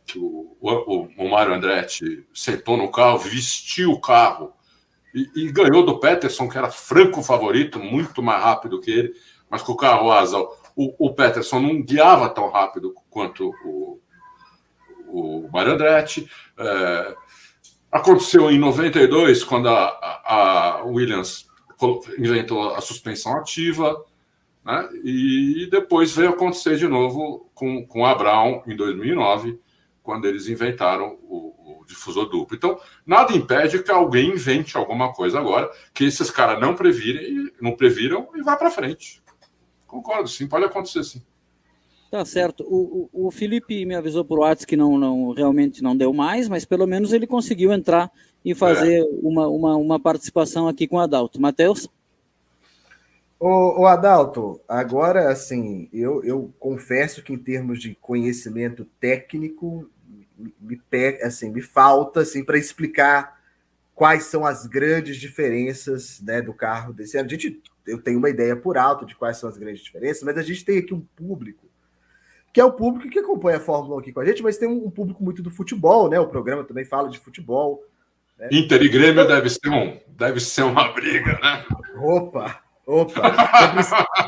Que o Mario Andretti sentou no carro, vestiu o carro e ganhou do Peterson, que era franco favorito, muito mais rápido que ele, mas com o carro asa, o Peterson não guiava tão rápido quanto o Mario Andretti. Aconteceu em 92, quando a Williams inventou a suspensão ativa, né? E depois veio acontecer de novo com a Brown em 2009, quando eles inventaram o difusor duplo. Então, nada impede que alguém invente alguma coisa agora, que esses caras não previram e vá para frente. Concordo, sim, pode acontecer, sim. Tá certo. O Felipe me avisou por WhatsApp que realmente não deu mais, mas pelo menos ele conseguiu entrar e fazer uma participação aqui com o Adalto. Matheus? Ô Adalto, agora, assim, eu confesso que em termos de conhecimento técnico, me falta assim, para explicar quais são as grandes diferenças, né, do carro desse ano. Eu tenho uma ideia por alto de quais são as grandes diferenças, mas a gente tem aqui um público, que é o público que acompanha a Fórmula 1 aqui com a gente, mas tem um público muito do futebol, né? O programa também fala de futebol. Né? Inter e Grêmio deve ser uma briga, né? Opa!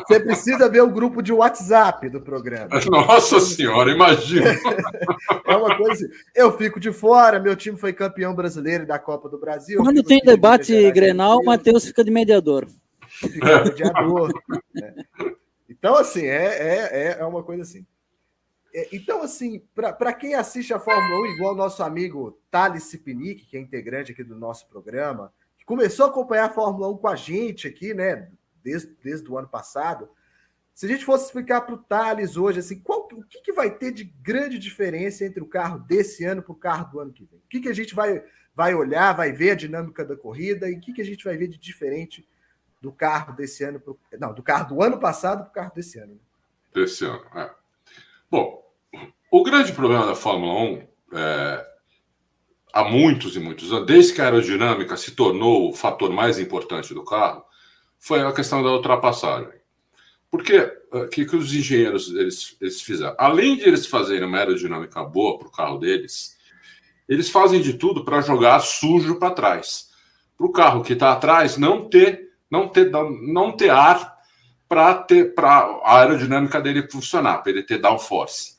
Você precisa ver o grupo de WhatsApp do programa. Nossa Senhora, imagina. É uma coisa assim, eu fico de fora, meu time foi campeão brasileiro da Copa do Brasil. Quando tem debate Grenal, o Matheus fica de mediador. Fica de mediador. Né? Então, assim, é uma coisa assim. Então, assim, para quem assiste a Fórmula 1, igual o nosso amigo Thales Cipinic, que é integrante aqui do nosso programa, que começou a acompanhar a Fórmula 1 com a gente aqui, né? Desde o ano passado, se a gente fosse explicar para o Thales hoje, assim, o que vai ter de grande diferença entre o carro desse ano para o carro do ano que vem? O que a gente vai olhar, vai ver a dinâmica da corrida e o que a gente vai ver de diferente do carro desse ano, do carro do ano passado para o carro desse ano? Né? Desse ano, Bom, o grande problema da Fórmula 1 há muitos e muitos anos, desde que a aerodinâmica se tornou o fator mais importante do carro, foi a questão da ultrapassagem. Porque o que os engenheiros eles fizeram? Além de eles fazerem uma aerodinâmica boa para o carro deles, eles fazem de tudo para jogar sujo para trás. Para o carro que está atrás não ter ar para a aerodinâmica dele funcionar, para ele ter downforce.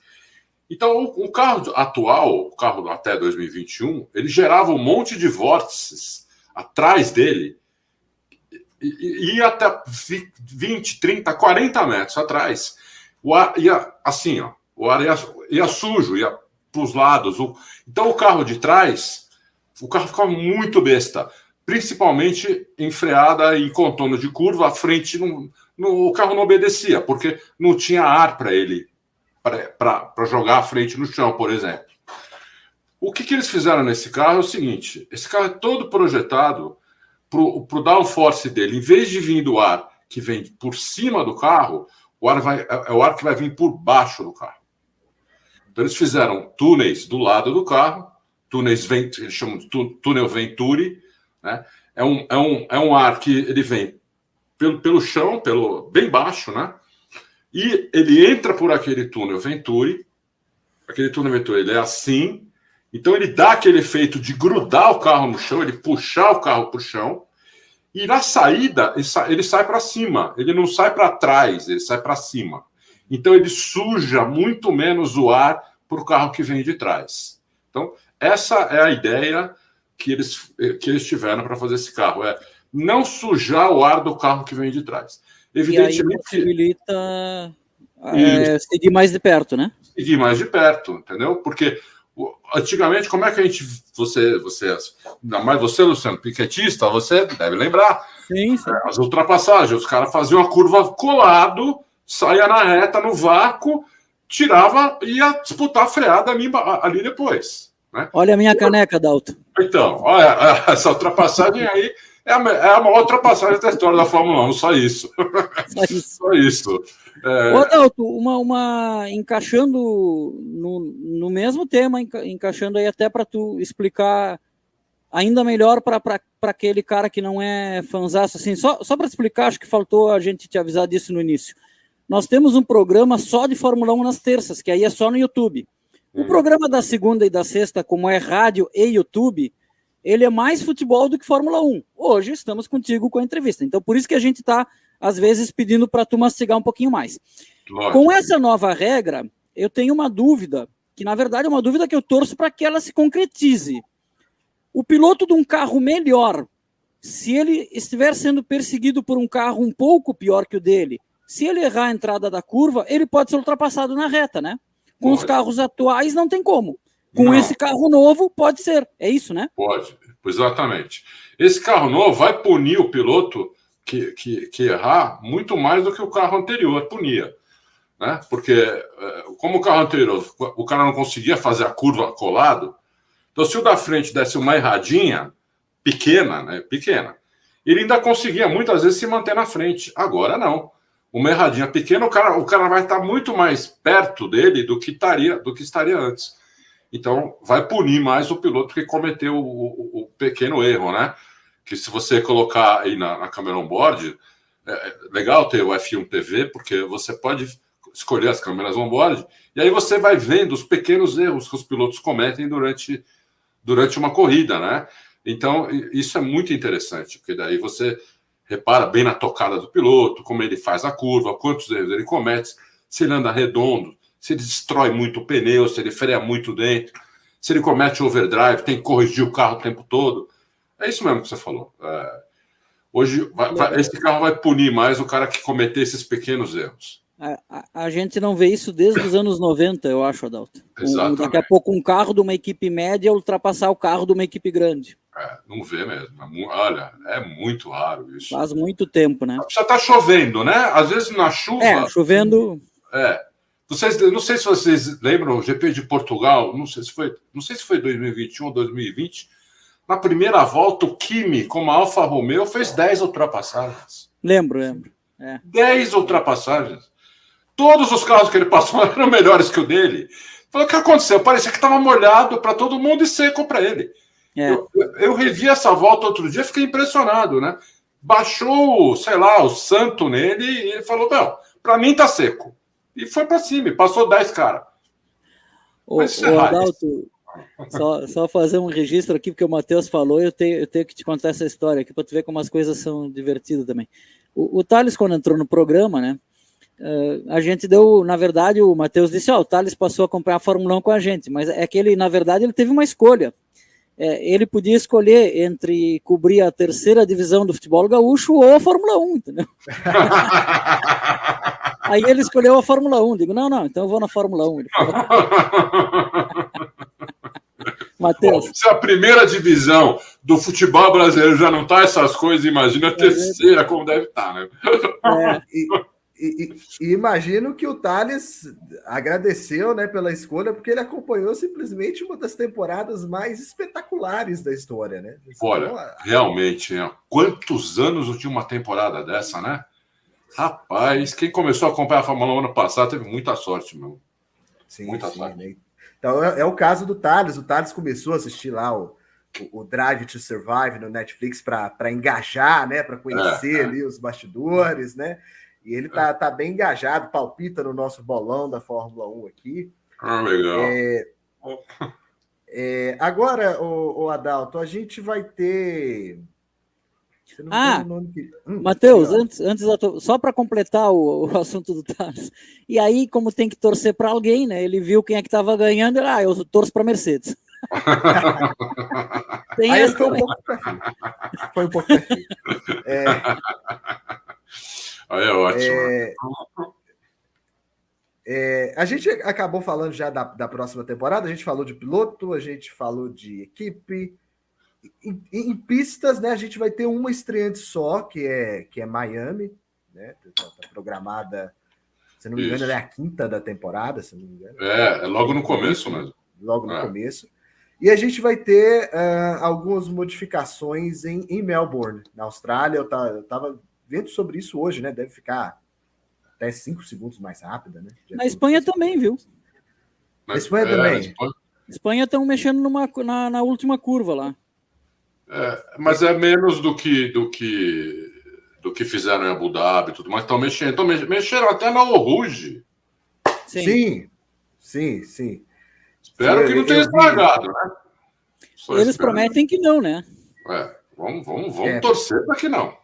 Então, o carro atual, o carro até 2021, ele gerava um monte de vórtices atrás dele e ia até 20, 30, 40 metros atrás. O ar ia assim, ó, o ar ia sujo, ia para os lados. Então, o carro de trás, o carro ficava muito besta, principalmente em freada e contorno de curva. A frente, o carro não obedecia, porque não tinha ar para ele, para jogar a frente no chão, por exemplo. O que eles fizeram nesse carro é o seguinte: esse carro é todo projetado para o downforce dele. Em vez de vir do ar que vem por cima do carro, é o ar que vai vir por baixo do carro. Então, eles fizeram túneis do lado do carro, túneis, eles chamam de túnel Venturi, né? É um ar que ele vem pelo chão, bem baixo, né? E ele entra por aquele túnel Venturi. Aquele túnel Venturi, ele é assim. Então, ele dá aquele efeito de grudar o carro no chão, ele puxar o carro para o chão. E na saída, ele sai para cima. Ele não sai para trás, ele sai para cima. Então, ele suja muito menos o ar para o carro que vem de trás. Então, essa é a ideia que eles tiveram para fazer esse carro. É não sujar o ar do carro que vem de trás. Evidentemente, e aí possibilita seguir mais de perto, né? Seguir mais de perto, entendeu? Porque antigamente, como é que a gente... Você, ainda mais você, Luciano, piquetista, você deve lembrar. Sim. As ultrapassagens, os caras faziam a curva colado, saia na reta, no vácuo, tirava e ia disputar a freada ali depois. Né? Olha a minha caneca, Dalton. Então, olha, essa ultrapassagem aí é a maior ultrapassagem da história da Fórmula 1, só isso. Só isso. Ô, Dalton, encaixando no mesmo tema, encaixando aí até para tu explicar ainda melhor para aquele cara que não é fanzaço, assim, só para explicar, acho que faltou a gente te avisar disso no início. Nós temos um programa só de Fórmula 1 nas terças, que aí é só no YouTube. O programa da segunda e da sexta, como é rádio e YouTube, ele é mais futebol do que Fórmula 1. Hoje estamos contigo com a entrevista. Então, por isso que a gente está, às vezes, pedindo para tu mastigar um pouquinho mais. Lógico. Com essa nova regra, eu tenho uma dúvida, que na verdade é uma dúvida que eu torço para que ela se concretize. O piloto de um carro melhor, se ele estiver sendo perseguido por um carro um pouco pior que o dele, se ele errar a entrada da curva, ele pode ser ultrapassado na reta, né? Com os carros atuais não tem como. Com esse carro novo, pode ser. É isso, né? Pode, exatamente. Esse carro novo vai punir o piloto que errar muito mais do que o carro anterior punia. Né? Porque, como o carro anterior, o cara não conseguia fazer a curva colado, então se o da frente desse uma erradinha pequena, né? Pequena, ele ainda conseguia muitas vezes se manter na frente. Agora não. Uma erradinha pequena, o cara vai estar muito mais perto dele do que estaria antes. Então, vai punir mais o piloto que cometeu o pequeno erro, né? Que se você colocar aí na câmera on-board, é legal ter o F1 TV, porque você pode escolher as câmeras on-board, e aí você vai vendo os pequenos erros que os pilotos cometem durante uma corrida, né? Então, isso é muito interessante, porque daí você repara bem na tocada do piloto, como ele faz a curva, quantos erros ele comete, se ele anda redondo, se ele destrói muito o pneu, se ele freia muito dentro, se ele comete overdrive, tem que corrigir o carro o tempo todo. É isso mesmo que você falou. Hoje, esse carro vai punir mais o cara que cometer esses pequenos erros. A gente não vê isso desde os anos 90, eu acho, Adalto. Daqui a pouco um carro de uma equipe média ultrapassar o carro de uma equipe grande. Não vê mesmo. Olha, é muito raro isso. Faz muito tempo, né? Já tá chovendo, né? Às vezes na chuva... chovendo... Não sei se vocês lembram o GP de Portugal, não sei se foi 2021 ou 2020. Na primeira volta, o Kimi, como a Alfa Romeo, fez 10 ultrapassagens. Lembro. 10 ultrapassagens. Todos os carros que ele passou eram melhores que o dele. O que aconteceu? Parecia que estava molhado para todo mundo e seco para ele. Eu revi essa volta outro dia, fiquei impressionado, né? Baixou, sei lá, o santo nele e ele falou, não, para mim tá seco. E foi para cima, passou 10 caras. Adalto, Só fazer um registro aqui, porque o Matheus falou, eu tenho que te contar essa história aqui para tu ver como as coisas são divertidas também. O Thales, quando entrou no programa, né, a gente deu, na verdade, o Matheus disse, o Thales passou a acompanhar a Fórmula 1 com a gente, mas é que ele, na verdade, ele teve uma escolha. Ele podia escolher entre cobrir a terceira divisão do futebol gaúcho ou a Fórmula 1, entendeu? Aí ele escolheu a Fórmula 1. Digo, não, então eu vou na Fórmula 1. Ele falou. Matheus. Se a primeira divisão do futebol brasileiro já não está essas coisas, imagina a terceira como deve estar, né? E imagino que o Thales agradeceu, né, pela escolha, porque ele acompanhou simplesmente uma das temporadas mais espetaculares da história, né? Olha, realmente, né? Quantos anos eu tinha uma temporada dessa, né? Rapaz, quem começou a acompanhar a Fórmula 1 ano passado teve muita sorte, meu. Sim, muita sim, sorte. né? Então é o caso do Thales. O Thales começou a assistir lá o Drive to Survive no Netflix para engajar, né? Para conhecer ali os bastidores, né? E ele tá bem engajado, palpita no nosso bolão da Fórmula 1 aqui. Legal. Agora, o Adalto, a gente vai ter... Matheus, antes só para completar o assunto do Thales. E aí, como tem que torcer para alguém, né? Ele viu quem é que estava ganhando, eu torço para Mercedes. Aí ele foi um pouco perfeito. Aí é ótimo. A gente acabou falando já da próxima temporada, a gente falou de piloto, a gente falou de equipe. Em pistas, né, a gente vai ter uma estreante só, que é Miami, né? Tá programada, se não me engano, ela é a 5ª da temporada, se não me engano. É logo no começo mesmo. Logo no começo. E a gente vai ter algumas modificações em Melbourne, na Austrália. Eu estava vendo sobre isso hoje, né? Deve ficar até 5 segundos mais rápida, né? Na Espanha também, viu? Na Espanha também. Espanha estão mexendo na última curva lá. Mas é menos do que fizeram em Abu Dhabi e tudo mais. Estão mexendo. Mexeram até na Rouge. Sim. Espero que não tenha estragado, né? Eles prometem que não, né? Vamos torcer para que não.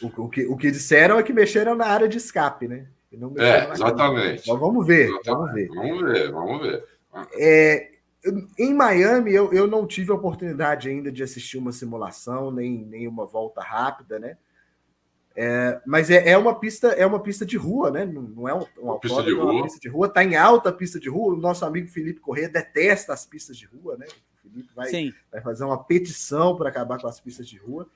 O que disseram é que mexeram na área de escape, né? E não exatamente. Mas vamos ver. Vamos ver. Em Miami, eu não tive a oportunidade ainda de assistir uma simulação, nem uma volta rápida, né? Mas é uma pista de rua, né? Não é uma pista de rua. É uma pista de rua. Está em alta pista de rua. O nosso amigo Felipe Corrêa detesta as pistas de rua, né? O Felipe vai fazer uma petição para acabar com as pistas de rua.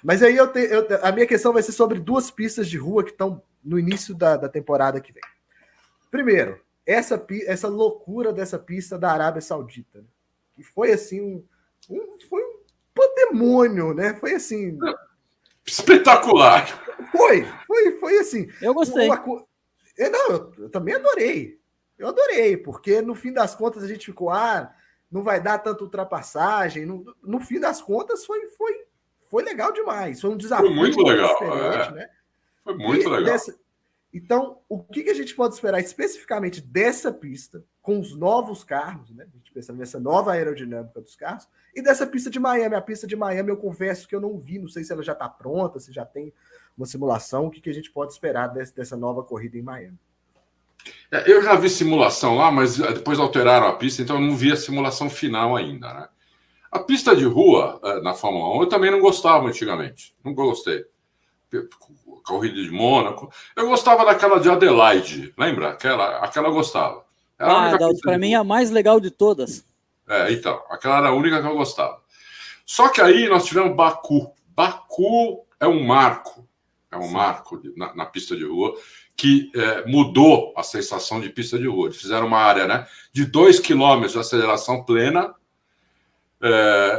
Mas aí a minha questão vai ser sobre 2 pistas de rua que estão no início da temporada que vem. Primeiro, essa loucura dessa pista da Arábia Saudita, né? Que foi assim foi um pandemônio, né? Foi assim espetacular. Foi assim. Eu gostei. Eu também adorei. Eu adorei, porque no fim das contas a gente ficou, não vai dar tanta ultrapassagem. No fim das contas foi legal demais. Foi um desafio. Foi muito legal. Diferente, né? Foi muito legal. Então, o que a gente pode esperar especificamente dessa pista, com os novos carros, né? A gente pensando nessa nova aerodinâmica dos carros, e dessa pista de Miami. A pista de Miami, eu confesso que eu não vi, não sei se ela já está pronta, se já tem uma simulação. O que a gente pode esperar dessa nova corrida em Miami? Eu já vi simulação lá, mas depois alteraram a pista, então eu não vi a simulação final ainda, né? A pista de rua, na Fórmula 1, eu também não gostava antigamente. Nunca gostei. Corrida de Mônaco. Eu gostava daquela de Adelaide, lembra? Aquela eu gostava. Para mim é a mais legal de todas. Então, aquela era a única que eu gostava. Só que aí nós tivemos Baku. Baku é um marco. Na pista de rua que mudou a sensação de pista de rua. Eles fizeram uma área, né, de 2 km de aceleração plena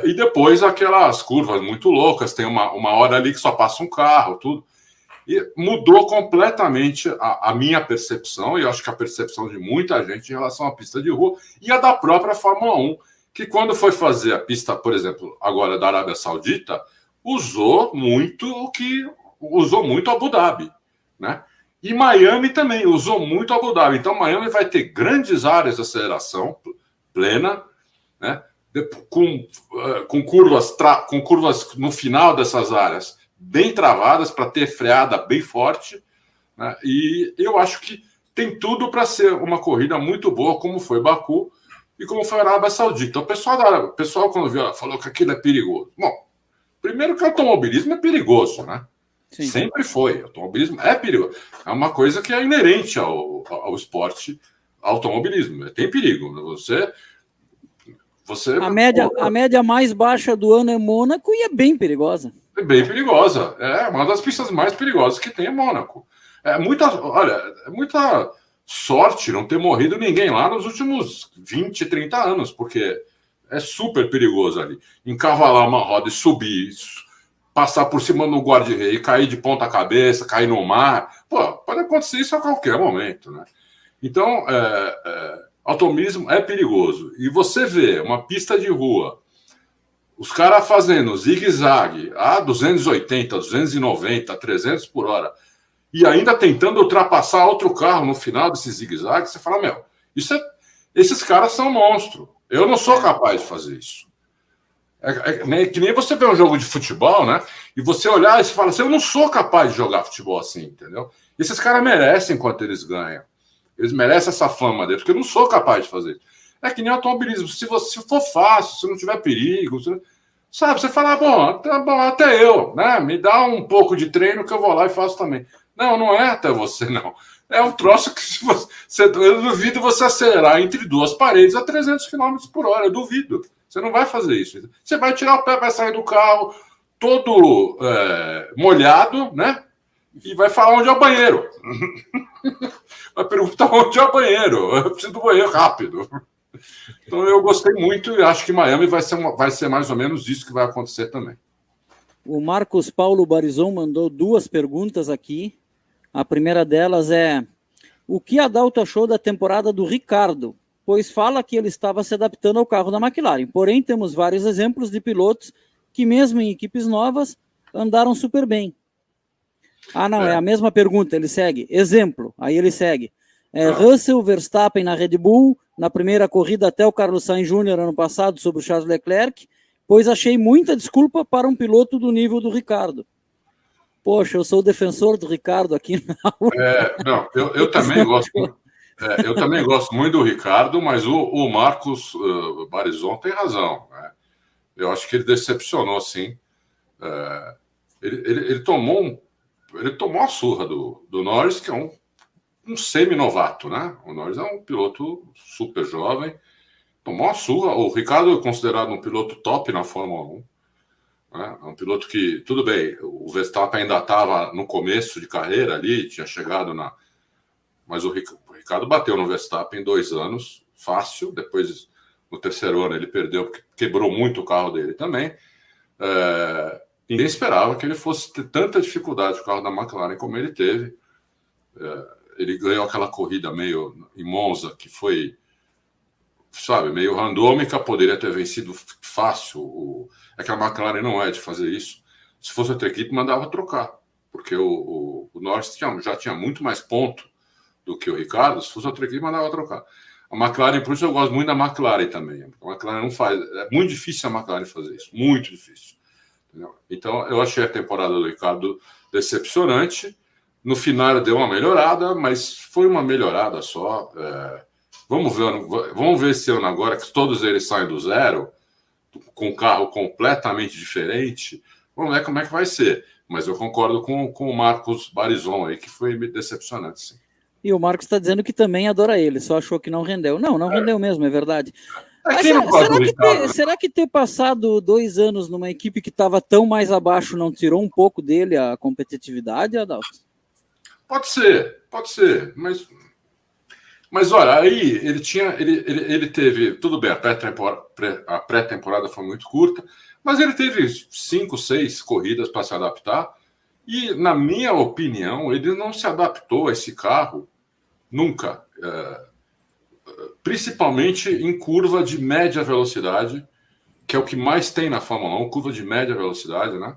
e depois aquelas curvas muito loucas. Tem uma hora ali que só passa um carro, tudo. E mudou completamente a minha percepção, e eu acho que a percepção de muita gente em relação à pista de rua e a da própria Fórmula 1, que quando foi fazer a pista, por exemplo, agora da Arábia Saudita, usou muito Abu Dhabi, né? E Miami também usou muito Abu Dhabi. Então Miami vai ter grandes áreas de aceleração plena né? Com curvas no final dessas áreas bem travadas para ter freada bem forte, né? E eu acho que tem tudo para ser uma corrida muito boa, como foi Baku e como foi a Arábia Saudita. O pessoal quando viu, falou que aquilo é perigoso. Bom, primeiro que o automobilismo é perigoso, né? Sim. Sempre foi. O automobilismo é perigoso. É uma coisa que é inerente ao esporte automobilismo. Tem perigo. A média mais baixa do ano é Mônaco e é bem perigosa. É bem perigosa. É uma das pistas mais perigosas que tem é Mônaco. É muita sorte não ter morrido ninguém lá nos últimos 20, 30 anos, porque é super perigoso ali. Encavalar uma roda e subir, passar por cima do guarda-rei, cair de ponta cabeça, cair no mar. Pô, pode acontecer isso a qualquer momento, né? Então, automobilismo é perigoso. E você vê uma pista de rua, os caras fazendo zigue-zague a 280, 290, 300 por hora, e ainda tentando ultrapassar outro carro no final desse zigue-zague, você fala, esses caras são monstros. Eu não sou capaz de fazer isso. Que nem você vê um jogo de futebol, né? E você olhar e você fala assim, eu não sou capaz de jogar futebol assim, entendeu? Esses caras merecem quanto eles ganham. Eles merecem essa fama deles, porque eu não sou capaz de fazer isso. É que nem automobilismo. Se for fácil, se não tiver perigo, sabe? Você fala, bom, até eu, né? Me dá um pouco de treino que eu vou lá e faço também. Não é até você, não. É um troço que eu duvido você acelerar entre duas paredes a 300 km por hora. Eu duvido. Você não vai fazer isso. Você vai tirar o pé, vai sair do carro todo molhado, né? E vai falar onde é o banheiro. Vai perguntar onde é o banheiro. Eu preciso do banheiro rápido. Então eu gostei muito e acho que Miami vai ser mais ou menos isso que vai acontecer também. O Marcos Paulo Barizon mandou 2 perguntas aqui. A primeira delas é: o que Adalto achou da temporada do Ricciardo? Pois fala que ele estava se adaptando ao carro da McLaren. Porém, temos vários exemplos de pilotos que, mesmo em equipes novas, andaram super bem. É a mesma pergunta, ele segue. Exemplo, aí ele segue. Russell, Verstappen na Red Bull, na primeira corrida até o Carlos Sainz Jr. ano passado sobre o Charles Leclerc, pois achei muita desculpa para um piloto do nível do Ricciardo. Poxa, eu sou o defensor do Ricciardo aqui. Eu também gosto. Eu também gosto muito do Ricciardo, mas o Marcos Barizon tem razão, né? Eu acho que ele decepcionou, sim. Ele tomou a surra do Norris, que é um semi-novato, né? O Norris é um piloto super jovem, tomou a surra. O Ricciardo é considerado um piloto top na Fórmula 1. Né? É um piloto que, tudo bem, o Verstappen ainda estava no começo de carreira ali, tinha chegado mas o Ricciardo bateu no Verstappen em 2 anos, fácil. Depois, no 3º ano, ele perdeu, porque quebrou muito o carro dele também. Ninguém esperava que ele fosse ter tanta dificuldade com o carro da McLaren como ele teve. Ele ganhou aquela corrida meio em Monza, que foi, sabe, meio randômica, poderia ter vencido fácil. É que a McLaren não é de fazer isso. Se fosse outra equipe, mandava trocar, porque o Norris já tinha muito mais ponto do que o Ricciardo. Se fosse outra equipe, mandava trocar. A McLaren, por isso eu gosto muito da McLaren também. A McLaren não faz. É muito difícil a McLaren fazer isso, muito difícil. Entendeu? Então, eu achei a temporada do Ricciardo decepcionante. No final, deu uma melhorada, mas foi uma melhorada só. Vamos ver esse ano agora, que todos eles saem do zero, com um carro completamente diferente. Vamos ver como é que vai ser. Mas eu concordo com o Marcos Barizon aí, que foi decepcionante, sim. E o Marcos está dizendo que também adora ele, só achou que não rendeu. Não rendeu mesmo, é verdade. Mas será que ter passado 2 anos numa equipe que estava tão mais abaixo não tirou um pouco dele a competitividade, Adalto? Pode ser, mas olha, aí ele teve, tudo bem, a pré-temporada foi muito curta, mas ele teve 5, 6 corridas para se adaptar, e na minha opinião, ele não se adaptou a esse carro nunca, principalmente em curva de média velocidade, que é o que mais tem na Fórmula 1, curva de média velocidade, né?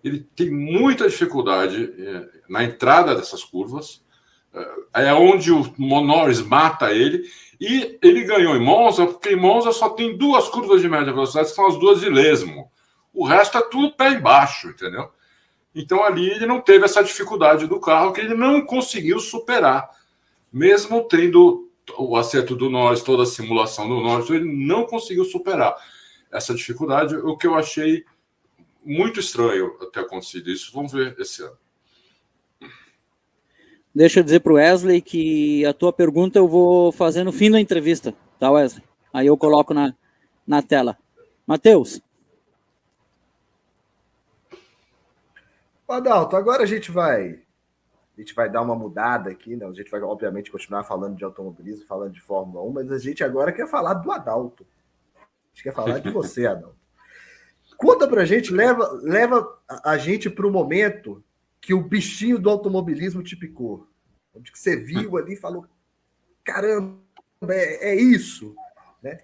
Ele tem muita dificuldade na entrada dessas curvas. É onde o Norris mata ele. E ele ganhou em Monza, porque em Monza só tem 2 curvas de média velocidade, que são as 2 de lesmo. O resto é tudo pé embaixo, entendeu? Então ali ele não teve essa dificuldade do carro que ele não conseguiu superar. Mesmo tendo o acerto do Norris, toda a simulação do Norris, ele não conseguiu superar essa dificuldade, o que eu achei muito estranho ter acontecido isso. Vamos ver esse ano. Deixa eu dizer para o Wesley que a tua pergunta eu vou fazer no fim da entrevista, tá, Wesley? Aí eu coloco na tela. Matheus. Adalto, agora a gente vai dar uma mudada aqui, né? A gente vai, obviamente, continuar falando de automobilismo, falando de Fórmula 1, mas a gente agora quer falar do Adalto. A gente quer falar de você, Adalto. Conta pra gente, leva a gente para o momento que o bichinho do automobilismo te picou. Onde que você viu ali e falou, caramba, é isso. Né?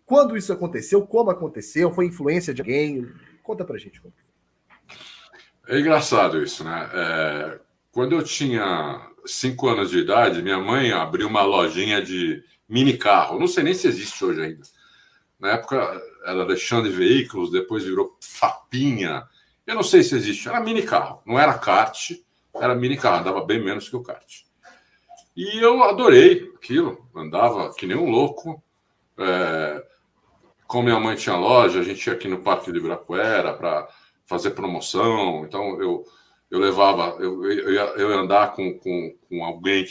Quando isso aconteceu? Como aconteceu? Foi influência de alguém? Conta pra gente. É engraçado isso, né? Quando eu tinha 5 anos de idade, minha mãe abriu uma lojinha de mini carro. Não sei nem se existe hoje ainda. Na época era Alexandre Veículos, depois virou Fapinha. Eu não sei se existe. Era mini carro. Não era kart, era mini carro. Andava bem menos que o kart. E eu adorei aquilo. Andava que nem um louco. Como minha mãe tinha loja, a gente ia aqui no Parque de Ibirapuera para fazer promoção. Então eu levava, eu ia andar com alguém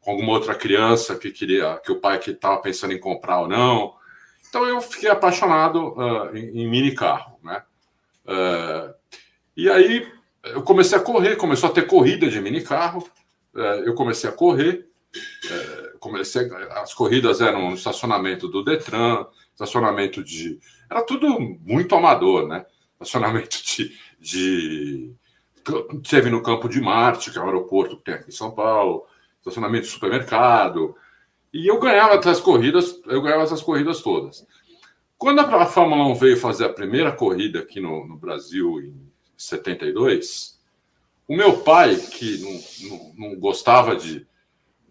com alguma outra criança que queria, que o pai que estava pensando em comprar ou não. Então eu fiquei apaixonado em mini carro, né? E aí eu comecei a correr, começou a ter corrida de mini carro. Eu comecei a correr. As corridas eram no estacionamento do Detran, estacionamento de... Era tudo muito amador, né? Estacionamento teve no Campo de Marte, que é o aeroporto que tem aqui em São Paulo, estacionamento de supermercado. E eu ganhava essas corridas todas. Quando a Fórmula 1 veio fazer a primeira corrida aqui no Brasil, em 72, o meu pai, que não gostava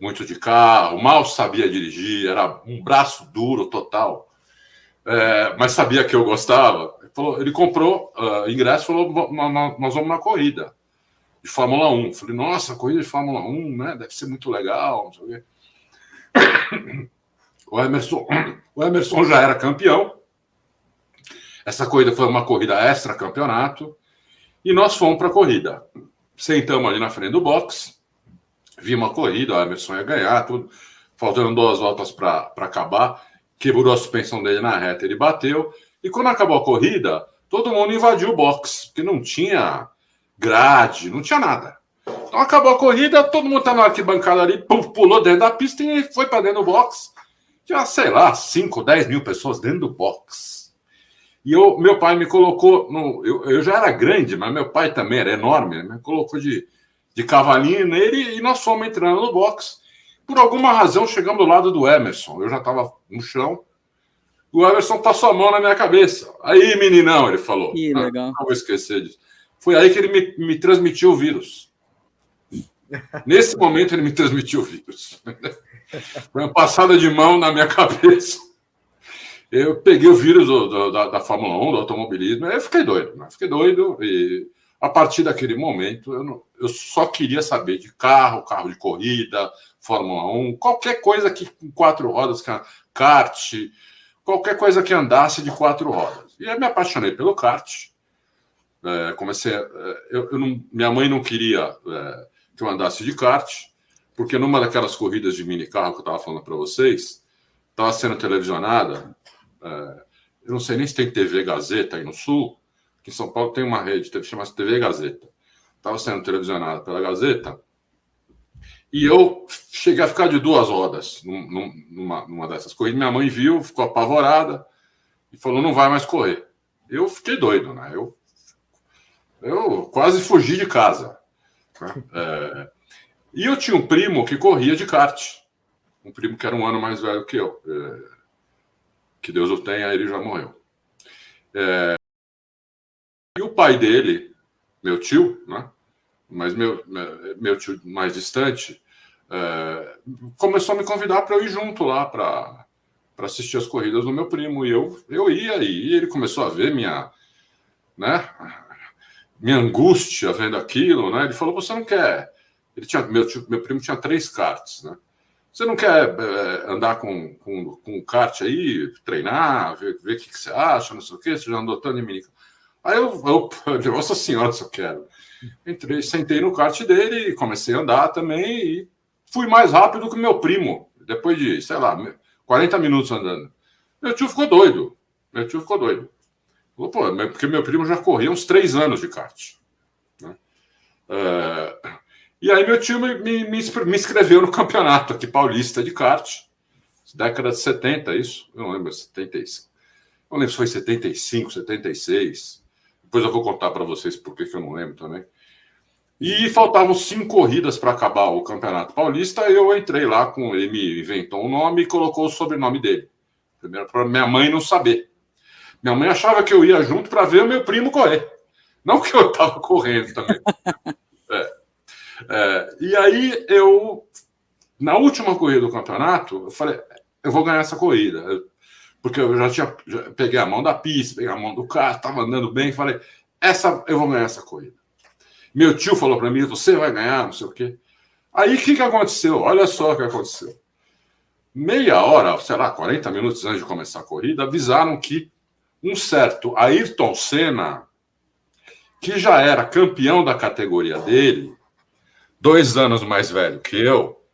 muito de carro, mal sabia dirigir, era um braço duro total, mas sabia que eu gostava, ele comprou ingresso e falou, nós vamos na corrida de Fórmula 1. Falei, nossa, corrida de Fórmula 1, né? Deve ser muito legal, não sei o quê. O Emerson já era campeão. Essa corrida foi uma corrida extra-campeonato. E nós fomos para a corrida. Sentamos ali na frente do box. Vimos a corrida, o Emerson ia ganhar, tudo. Faltando 2 voltas para acabar. Quebrou a suspensão dele na reta, ele bateu. E quando acabou a corrida, todo mundo invadiu o box, porque não tinha grade, não tinha nada. Então acabou a corrida, todo mundo tá na arquibancada ali, pulou dentro da pista e foi para dentro do box. Tinha, sei lá, 5, 10 mil pessoas dentro do box. E meu pai me colocou, eu já era grande, mas meu pai também era enorme, me colocou de cavalinho nele e nós fomos entrando no box. Por alguma razão, chegamos do lado do Emerson. Eu já estava no chão. O Emerson passou a mão na minha cabeça. Aí, meninão, ele falou. Que legal. Não vou esquecer disso. Foi aí que ele me transmitiu o vírus. Nesse momento, ele me transmitiu o vírus. Foi uma passada de mão na minha cabeça. Eu peguei o vírus da Fórmula 1, do automobilismo, aí eu fiquei doido. Né? Fiquei doido e a partir daquele momento eu só queria saber de carro de corrida, Fórmula 1, qualquer coisa que com 4 rodas, kart, qualquer coisa que andasse de 4 rodas. E eu me apaixonei pelo kart. Minha mãe não queria que eu andasse de kart, porque numa daquelas corridas de mini carro que eu estava falando para vocês, estava sendo televisionada. Eu não sei nem se tem TV Gazeta aí no Sul. Aqui em São Paulo tem uma rede, chama-se TV Gazeta. Estava sendo televisionada pela Gazeta. E eu cheguei a ficar de 2 rodas numa dessas corridas. Minha mãe viu, ficou apavorada e falou, não vai mais correr. Eu fiquei doido, né? Eu quase fugi de casa. Né? E eu tinha um primo que corria de kart. Um primo que era 1 ano mais velho que eu. Que Deus o tenha, ele já morreu. E o pai dele, meu tio, né? Mas meu tio mais distante, começou a me convidar para eu ir junto lá para assistir as corridas do meu primo. E eu ia, e ele começou a ver minha angústia vendo aquilo, né? Ele falou, você não quer... Meu primo tinha 3 karts, né? Você não quer andar com o kart aí, treinar, ver o que você acha, não sei o quê, você já andou tanto em mini. Aí nossa senhora, se eu quero. Sentei no kart dele e comecei a andar também e fui mais rápido que o meu primo. Depois de, 40 minutos andando. Meu tio ficou doido. Falou, porque meu primo já corria uns 3 anos de kart. Né? E aí meu tio me inscreveu no campeonato aqui paulista de kart, década de 70, isso? Eu não lembro, 75. Não lembro se foi 75, 76. Depois eu vou contar para vocês por que eu não lembro também. E faltavam 5 corridas para acabar o campeonato paulista. Eu entrei lá, ele me inventou um nome e colocou o sobrenome dele. Primeiro, para minha mãe não saber. Minha mãe achava que eu ia junto para ver o meu primo correr. Não que eu estava correndo também. E aí, na última corrida do campeonato, eu falei, eu vou ganhar essa corrida. Porque eu já peguei a mão da pista, peguei a mão do carro, estava andando bem, falei, eu vou ganhar essa corrida. Meu tio falou para mim, você vai ganhar, não sei o quê. Aí, o que aconteceu? Olha só o que aconteceu. Meia hora, 40 minutos antes de começar a corrida, avisaram que um certo Ayrton Senna, que já era campeão da categoria dele, 2 anos mais velho que eu,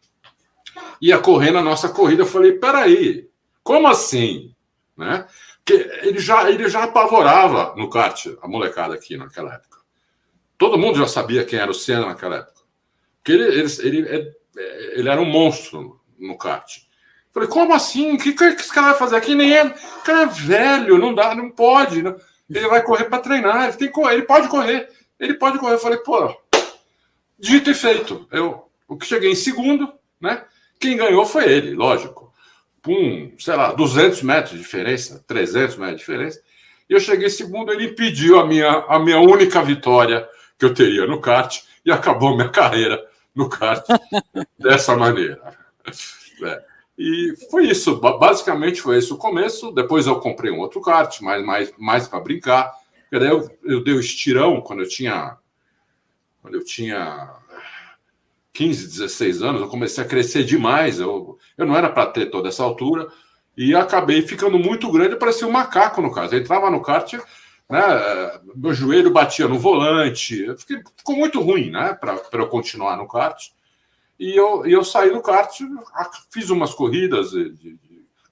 ia correr na nossa corrida. Eu falei, peraí, como assim? Né? Porque ele já apavorava no kart, a molecada aqui naquela época. Todo mundo já sabia quem era o Senna naquela época. Porque ele era um monstro no kart. Eu falei, como assim? O que esse cara vai fazer aqui? Nem é. O cara é velho, não dá, não pode. Não. Ele vai correr para treinar, ele pode correr. Eu falei, dito e feito. Eu cheguei em segundo, né? Quem ganhou foi ele, lógico. 200 metros de diferença, 300 metros de diferença. E eu cheguei em segundo, ele impediu a minha única vitória que eu teria no kart e acabou minha carreira no kart dessa maneira. E foi isso, basicamente foi esse o começo. Depois eu comprei um outro kart, mais para brincar. Daí eu dei o estirão quando eu tinha 15, 16 anos, eu comecei a crescer demais. Eu não era para ter toda essa altura e acabei ficando muito grande, parecia um macaco no kart. Eu entrava no kart, né, meu joelho batia no volante, ficou muito ruim, né, para eu continuar no kart. E eu saí do kart, fiz umas corridas de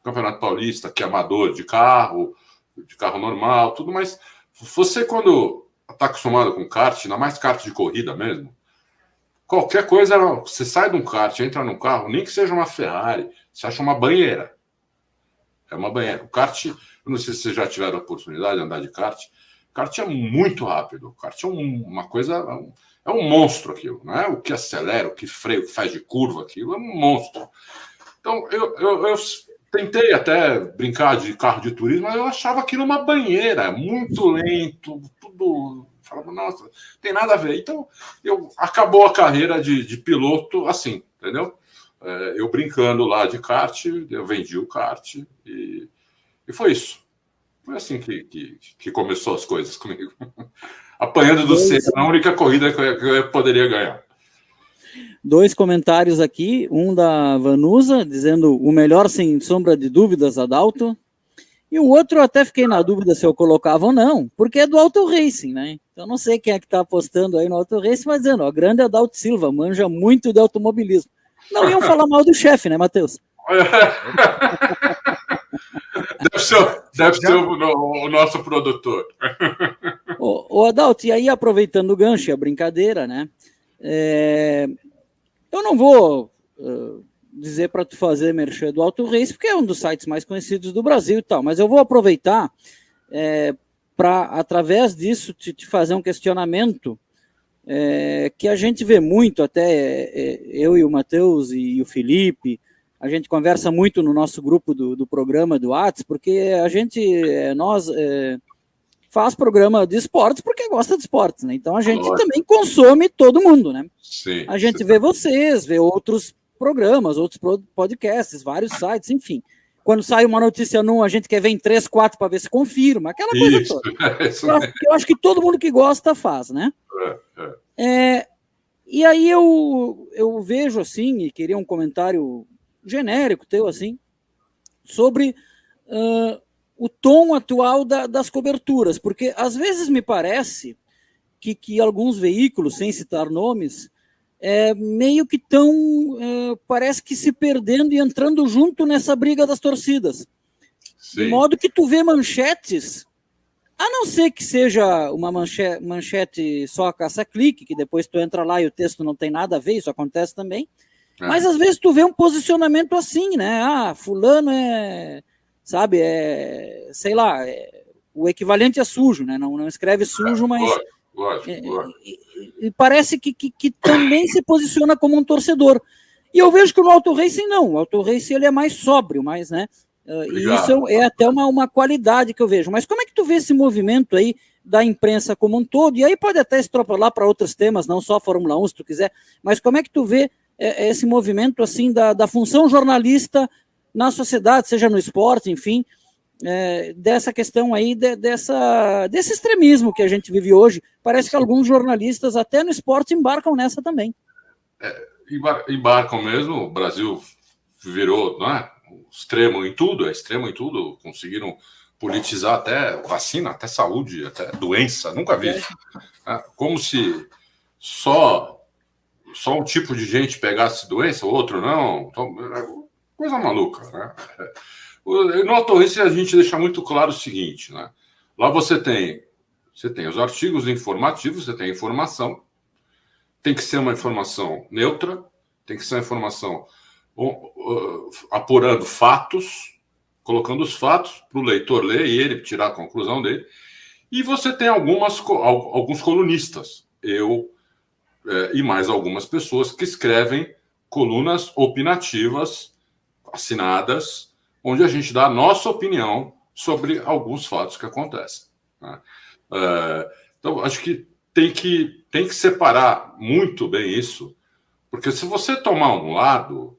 Campeonato Paulista, que é amador, de carro normal, tudo, mas você, quando está acostumado com kart, ainda mais kart de corrida mesmo, qualquer coisa, você sai de um kart, entra num carro, nem que seja uma Ferrari, você acha uma banheira. É uma banheira. O kart, eu não sei se vocês já tiveram a oportunidade de andar de kart, o kart é muito rápido, o kart é uma coisa... É um monstro aquilo, né? O que acelera, o que freia, o que faz de curva, aquilo é um monstro. Então, eu tentei até brincar de carro de turismo, mas eu achava aquilo uma banheira, muito lento, tudo... Falava, nossa, não tem nada a ver. Então, acabou a carreira de piloto assim, entendeu? Eu brincando lá de kart, eu vendi o kart e foi isso. Foi assim que começou as coisas comigo. Apanhando do Senna, a única corrida que eu poderia ganhar. 2 comentários aqui, um da Vanusa, dizendo o melhor sem sombra de dúvidas, Adalto, e o outro eu até fiquei na dúvida se eu colocava ou não, porque é do Auto Racing, né? Então não sei quem é que está apostando aí no Auto Racing, mas dizendo, ó, grande Adalto Silva, manja muito de automobilismo. Não iam falar mal do chefe, né, Matheus? Deve ser o nosso produtor. Ô Adalto, e aí aproveitando o gancho e a brincadeira, né? Eu não vou dizer para tu fazer merchan do Auto Race, porque é um dos sites mais conhecidos do Brasil e tal, mas eu vou aproveitar para, através disso, te fazer um questionamento que a gente vê muito, até eu e o Matheus e o Felipe, a gente conversa muito no nosso grupo do programa do WhatsApp, porque nós faz programa de esportes porque gosta de esportes, né? Então a gente também consome todo mundo, né? Sim, a gente vê vocês, vê outros programas, outros podcasts, vários sites, enfim. Quando sai uma notícia num, a gente quer ver em 3, 4 para ver se confirma, aquela coisa toda. Eu acho que todo mundo que gosta faz, né? E aí eu vejo assim, e queria um comentário genérico teu, assim, sobre o tom atual das coberturas, porque às vezes me parece que alguns veículos, sem citar nomes, meio que estão, parece que se perdendo e entrando junto nessa briga das torcidas. Sim. De modo que tu vê manchetes, a não ser que seja uma manchete só caça-clique, que depois tu entra lá e o texto não tem nada a ver, isso acontece também. Mas às vezes tu vê um posicionamento assim, né? Fulano sabe, sei lá, o equivalente a sujo, né? Não escreve sujo, mas... Lógico. E parece que também se posiciona como um torcedor. E eu vejo que no Auto Racing não. O Auto Racing ele é mais sóbrio, mais, né? E isso é até uma qualidade que eu vejo. Mas como é que tu vê esse movimento aí da imprensa como um todo? E aí pode até extrapolar para outros temas, não só a Fórmula 1, se tu quiser. Mas como é que tu vê esse movimento assim da função jornalista na sociedade, seja no esporte, enfim, dessa questão aí, desse extremismo que a gente vive hoje? Parece que alguns jornalistas, até no esporte, embarcam nessa também. Embarcam mesmo. O Brasil virou, não é? Extremo em tudo, conseguiram politizar até vacina, até saúde, até doença, nunca vi isso. Como se só um tipo de gente pegasse doença, o outro não. Então, coisa maluca, né? No Auto Racing a gente deixa muito claro o seguinte, né? Lá você tem os artigos informativos, você tem a informação, tem que ser uma informação neutra, tem que ser uma informação apurando fatos, colocando os fatos para o leitor ler e ele tirar a conclusão dele. E você tem alguns colunistas, eu e mais algumas pessoas que escrevem colunas opinativas, assinadas, onde a gente dá a nossa opinião sobre alguns fatos que acontecem, né? Então, acho que tem que separar muito bem isso, porque se você tomar um lado,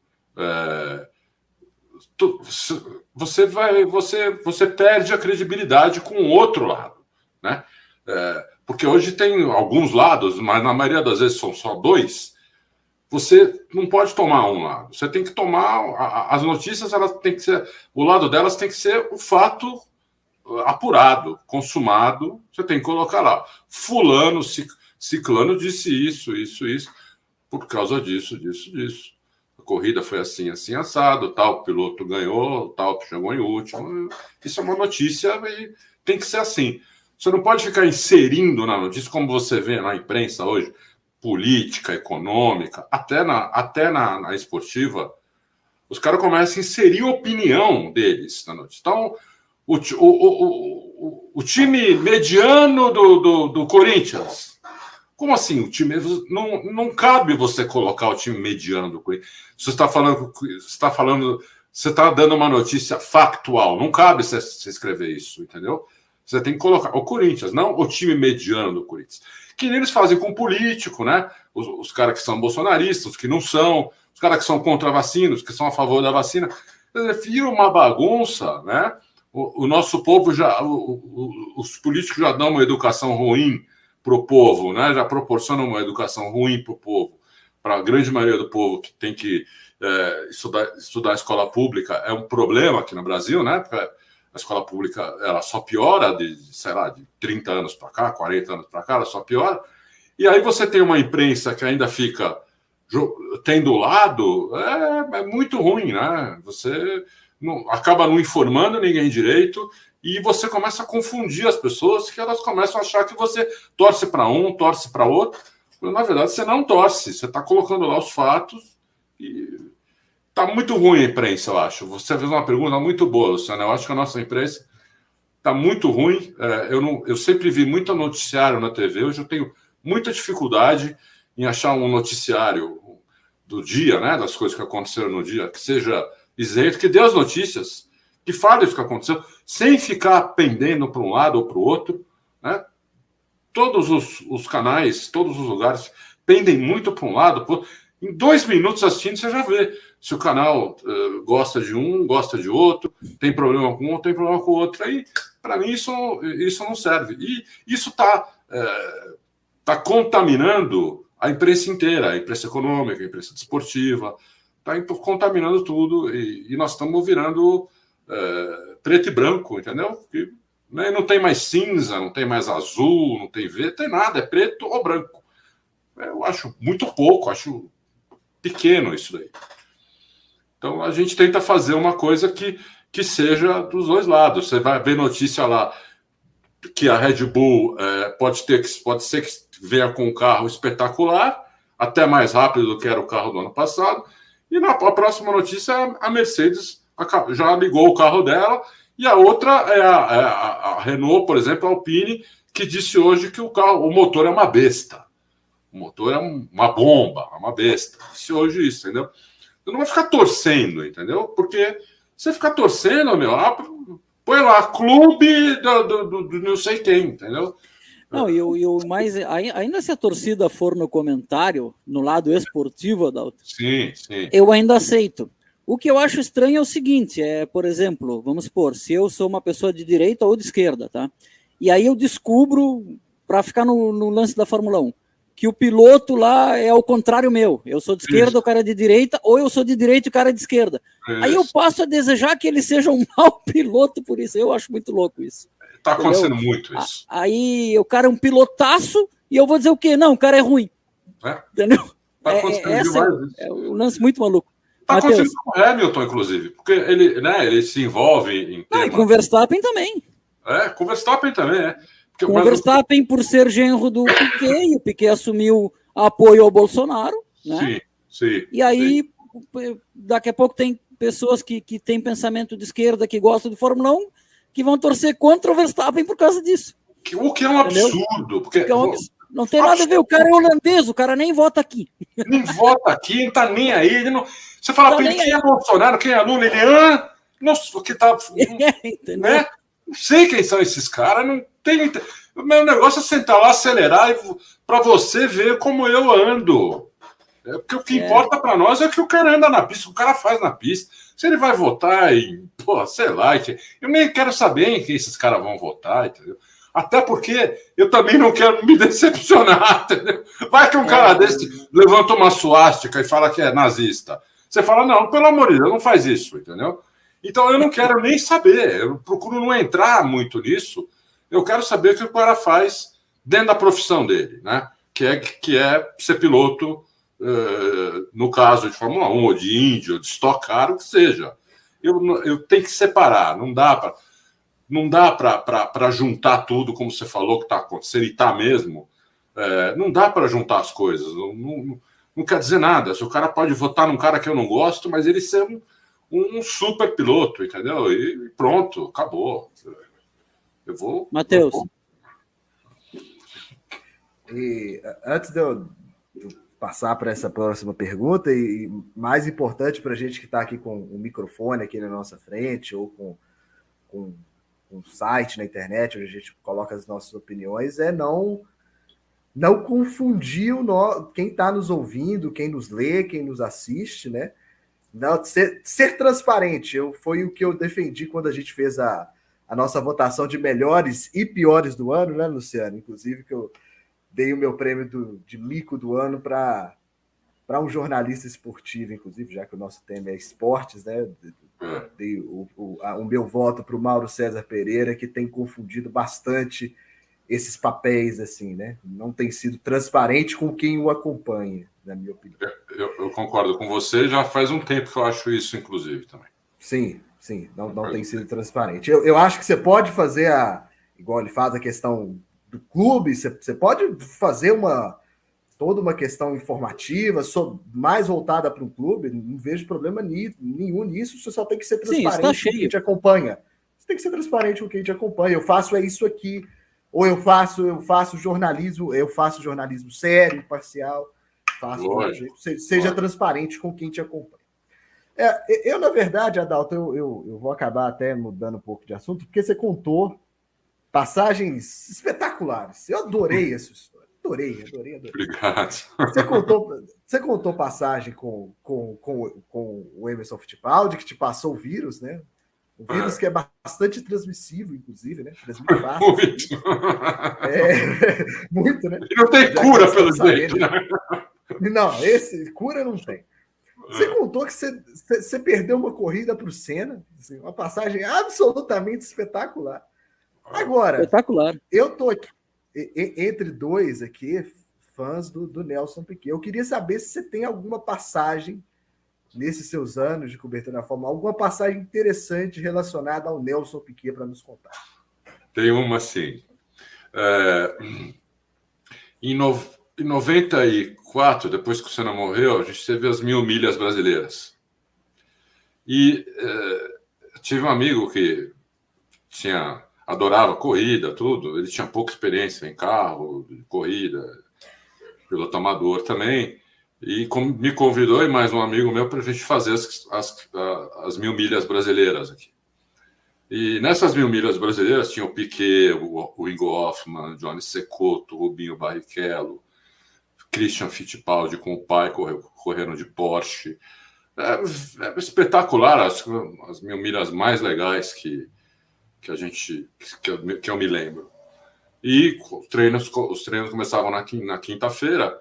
você perde a credibilidade com o outro lado, né? Porque hoje tem alguns lados, mas na maioria das vezes são só dois. Você não pode tomar um lado. Você tem que tomar as notícias, elas tem que ser, o lado delas tem que ser o fato apurado, consumado. Você tem que colocar lá, fulano, ciclano disse isso, por causa disso. A corrida foi assim, assado, tal piloto ganhou, tal chegou em último. Isso é uma notícia e tem que ser assim. Você não pode ficar inserindo na notícia, como você vê na imprensa hoje, política, econômica, até na esportiva, os caras começam a inserir a opinião deles na notícia. Então, o time mediano do Corinthians. Como assim? O time não cabe você colocar o time mediano do Corinthians. Você está dando uma notícia factual. Não cabe você escrever isso, entendeu? Você tem que colocar o Corinthians, não o time mediano do Corinthians. Que eles fazem com político, né? Os caras que são bolsonaristas, os que não são, os caras que são contra a vacina, os que são a favor da vacina. Vira uma bagunça, né? O nosso povo os políticos já dão uma educação ruim para o povo, né? Já proporcionam uma educação ruim para o povo, para a grande maioria do povo que tem que estudar a escola pública. É um problema aqui no Brasil, né? Porque a escola pública ela só piora de 30 anos para cá, 40 anos para cá, ela só piora. E aí você tem uma imprensa que ainda fica tendo lado, é muito ruim, né? Você acaba não informando ninguém direito e você começa a confundir as pessoas, que elas começam a achar que você torce para um, torce para outro. Na verdade, você não torce, você está colocando lá os fatos e está muito ruim a imprensa, eu acho. Você fez uma pergunta muito boa, Luciano. Eu acho que a nossa imprensa está muito ruim. Eu sempre vi muito noticiário na TV, hoje eu tenho muita dificuldade em achar um noticiário do dia, né, das coisas que aconteceram no dia, que seja isento, que dê as notícias, que fale isso que aconteceu, sem ficar pendendo para um lado ou para o outro, né? Todos os canais, todos os lugares pendem muito para um lado, Em 2 minutos assistindo, você já vê se o canal gosta de um, gosta de outro, tem problema com um, tem problema com o outro. Aí, para mim, isso não serve. E isso está contaminando a imprensa inteira, a imprensa econômica, a imprensa desportiva, está contaminando tudo e nós estamos virando preto e branco, entendeu? Porque, né, não tem mais cinza, não tem mais azul, não tem verde, tem nada, é preto ou branco. Eu acho muito pouco, acho pequeno isso daí. Então a gente tenta fazer uma coisa que seja dos dois lados. Você vai ver notícia lá que a Red Bull pode ser que venha com um carro espetacular, até mais rápido do que era o carro do ano passado, e na próxima notícia a Mercedes já ligou o carro dela, e a outra é a Renault, por exemplo, a Alpine, que disse hoje que o motor é uma besta. O motor é uma bomba, é uma besta. Disse hoje isso, entendeu? Você não vai ficar torcendo, entendeu? Porque você ficar torcendo, põe lá, clube do não sei quem, entendeu? Não, ainda se a torcida for no comentário, no lado esportivo, Adalto, sim. Eu ainda aceito. O que eu acho estranho é o seguinte, por exemplo, vamos supor, se eu sou uma pessoa de direita ou de esquerda, tá? E aí eu descubro, para ficar no lance da Fórmula 1, que o piloto lá é ao contrário meu. Eu sou de esquerda, o cara é de direita, ou eu sou de direita e o cara é de esquerda. Isso. Aí eu passo a desejar que ele seja um mau piloto por isso. Eu acho muito louco isso. Tá acontecendo muito isso. Aí o cara é um pilotaço e eu vou dizer o quê? Não, o cara é ruim. Entendeu? Tá acontecendo é um lance muito maluco. Tá acontecendo com o Hamilton, inclusive, porque ele se envolve em temas... E com o Verstappen também. Com o Verstappen também, Com o Verstappen, por ser genro do Piquet, e o Piquet assumiu apoio ao Bolsonaro, né? Sim. E aí, daqui a pouco tem pessoas que têm pensamento de esquerda, que gostam de Fórmula 1, que vão torcer contra o Verstappen por causa disso. O que é um absurdo. Porque não tem nada a ver, o cara é holandês, o cara nem vota aqui. Nem vota aqui, não tá nem aí. Ele não... Você fala para ele quem é Bolsonaro, quem é Lula, ele nossa, o que tá... Entendeu? Né? Não sei quem são esses caras, não tem... O meu negócio é sentar lá, acelerar para você ver como eu ando. Porque o que importa para nós é que o cara anda na pista, o que o cara faz na pista. Se ele vai votar em, sei lá, eu nem quero saber em quem esses caras vão votar, entendeu? Até porque eu também não quero me decepcionar, entendeu? Vai que um cara desse levanta uma suástica e fala que é nazista. Você fala, não, pelo amor de Deus, não faz isso, entendeu? Então eu não quero nem saber, eu procuro não entrar muito nisso. Eu quero saber o que o cara faz dentro da profissão dele, né? Que é ser piloto, no caso de Fórmula 1, ou de Indy, ou de Stock Car, o que seja. Eu tenho que separar, não dá para juntar tudo, como você falou que está acontecendo, e está mesmo. Não dá para juntar as coisas, não quer dizer nada. Se o cara pode votar num cara que eu não gosto, mas ele ser um super piloto, entendeu? E pronto, acabou. Eu vou... Matheus. E antes de eu passar para essa próxima pergunta, e mais importante para a gente que está aqui com o microfone aqui na nossa frente, ou com um site na internet, onde a gente coloca as nossas opiniões, é não confundir quem está nos ouvindo, quem nos lê, quem nos assiste, né? Não, ser transparente. Foi o que eu defendi quando a gente fez a nossa votação de melhores e piores do ano, né, Luciano? Inclusive que eu dei o meu prêmio de mico do ano para um jornalista esportivo, inclusive, já que o nosso tema é esportes, né? Dei o meu voto para o Mauro César Pereira, que tem confundido bastante esses papéis, assim, né? Não tem sido transparente com quem o acompanha, na minha opinião. Eu concordo com você, já faz um tempo que eu acho isso, inclusive, também. Sim, não tem sido transparente. Eu acho que você pode fazer igual ele faz a questão do clube, você pode fazer toda uma questão informativa, mais voltada para o clube, não vejo problema nenhum nisso, você só tem que ser transparente com quem te acompanha. Você tem que ser transparente com quem te acompanha. Eu faço isso aqui, ou eu faço jornalismo sério, imparcial, seja transparente com quem te acompanha. Na verdade, Adalto, eu vou acabar até mudando um pouco de assunto, porque você contou passagens espetaculares. Eu adorei essa história. Adorei. Obrigado. Você contou passagem com o Emerson Fittipaldi, que te passou o vírus, né? O vírus que é bastante transmissível, inclusive, né? Transmite fácil. Muito, né? E não tem cura, pelo jeito, né? Não, esse cura não tem. Você contou que você perdeu uma corrida para o Senna, assim, uma passagem absolutamente espetacular. Agora, espetacular. Eu tô aqui entre dois aqui, fãs do Nelson Piquet. Eu queria saber se você tem alguma passagem nesses seus anos de cobertura na Fórmula 1, alguma passagem interessante relacionada ao Nelson Piquet para nos contar. Tem uma, sim. Em 94, depois que o Senna morreu, a gente teve as 1000 milhas brasileiras. E tive um amigo que adorava corrida, tudo. Ele tinha pouca experiência em carro, de corrida, piloto amador também. E me convidou e mais um amigo meu para a gente fazer as 1000 milhas brasileiras aqui. E nessas 1000 milhas brasileiras tinha o Piquet, o Ingo Hoffmann, Johnny Cecotto, Rubinho Barrichello, Christian Fittipaldi com o pai correndo de Porsche. É espetacular, as 1000 milhas mais legais que eu me lembro. E os treinos começavam na quinta-feira,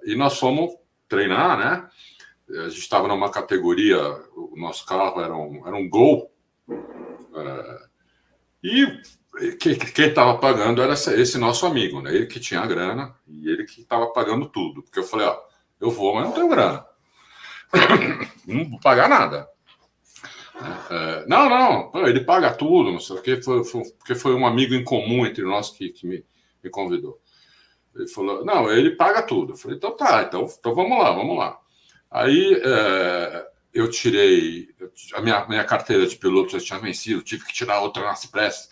e nós fomos treinar, né? A gente estava numa categoria, o nosso carro era um Gol, e quem estava pagando era esse nosso amigo, né? Ele que tinha a grana e ele que estava pagando tudo. Porque eu falei, eu vou, mas não tenho grana. Não vou pagar nada. Não, ele paga tudo, não sei o quê, porque foi um amigo em comum entre nós que me convidou. Ele falou, não, ele paga tudo. Eu falei, então tá, então vamos lá. Aí eu tirei, a minha carteira de piloto já tinha vencido, tive que tirar outra nas pressas.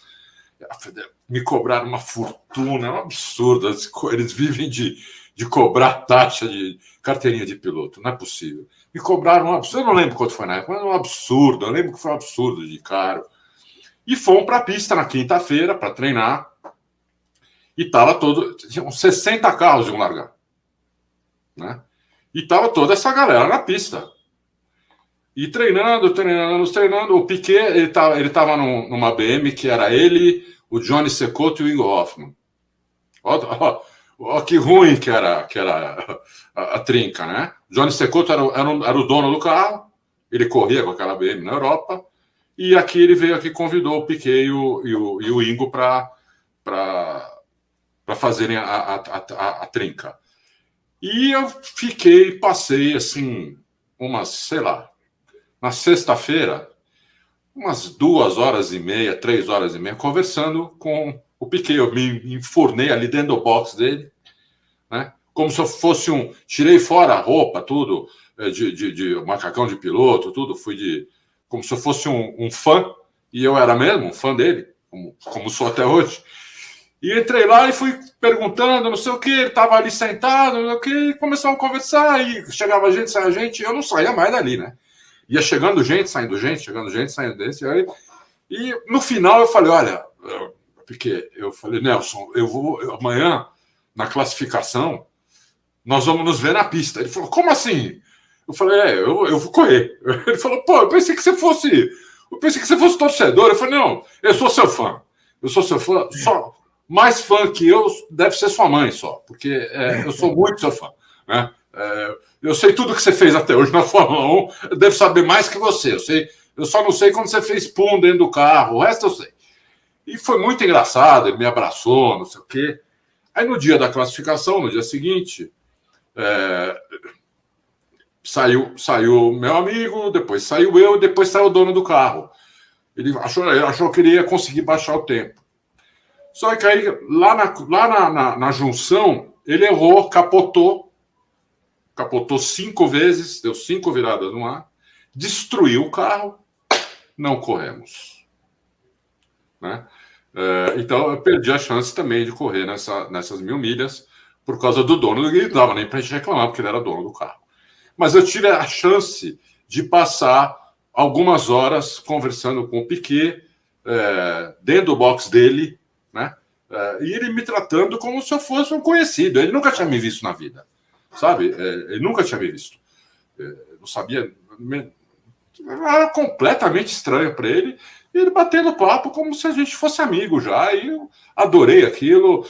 Me cobraram uma fortuna, é um absurdo. Eles vivem de cobrar taxa de carteirinha de piloto, não é possível. Me cobraram um absurdo, eu não lembro quanto foi na época, mas um absurdo, eu lembro que foi um absurdo de caro. E fomos para a pista na quinta-feira para treinar, e tinha uns 60 carros de um largar, né? E estava toda essa galera na pista. E treinando, o Piquet, ele estava numa BM que era ele, o Johnny Cecotto e o Ingo Hoffmann. Ó, que ruim que era a trinca, né? O Johnny Cecotto era o dono do carro, ele corria com aquela BM na Europa, e aqui ele veio aqui, convidou o Piquet e o Ingo para fazerem a trinca. E eu passei assim, na sexta-feira, umas 2h30, 3h30, conversando com o Piquet. Eu me enfurnei ali dentro do box dele, né? Como se eu fosse tirei fora a roupa, tudo, de macacão de piloto, tudo, como se eu fosse um fã, e eu era mesmo um fã dele, como sou até hoje. E entrei lá e fui perguntando, não sei o que, ele estava ali sentado, não sei o que, e começamos a conversar, e chegava gente, saia gente, eu não saía mais dali, né? Ia chegando gente, saindo desse, e no final eu falei, olha, porque eu falei, Nelson, eu vou amanhã, na classificação, nós vamos nos ver na pista. Ele falou, como assim? Eu falei, eu vou correr. Ele falou, pô, eu pensei que você fosse torcedor. Eu falei, não, eu sou seu fã. Só mais fã que eu deve ser sua mãe só, porque eu sou muito seu fã, né? Eu sei tudo que você fez até hoje na Fórmula 1, eu devo saber mais que você. Eu só não sei quando você fez pum dentro do carro, o resto eu sei. E foi muito engraçado, ele me abraçou, não sei o quê. Aí no dia da classificação, no dia seguinte, saiu meu amigo, depois saiu eu, depois saiu o dono do carro. Ele achou que ele ia conseguir baixar o tempo. Só que aí, lá na junção, ele errou, capotou 5 vezes, deu 5 viradas no ar, destruiu o carro, não corremos, né? Então eu perdi a chance também de correr nessas 1000 milhas por causa do dono. Não dava nem para a gente reclamar, porque ele era dono do carro. Mas eu tive a chance de passar algumas horas conversando com o Piquet dentro do box dele, né? E ele me tratando como se eu fosse um conhecido. Ele nunca tinha me visto na vida, sabe? Ele nunca tinha me visto. Não sabia... Era completamente estranho para ele. E ele batendo papo como se a gente fosse amigo já. E eu adorei aquilo.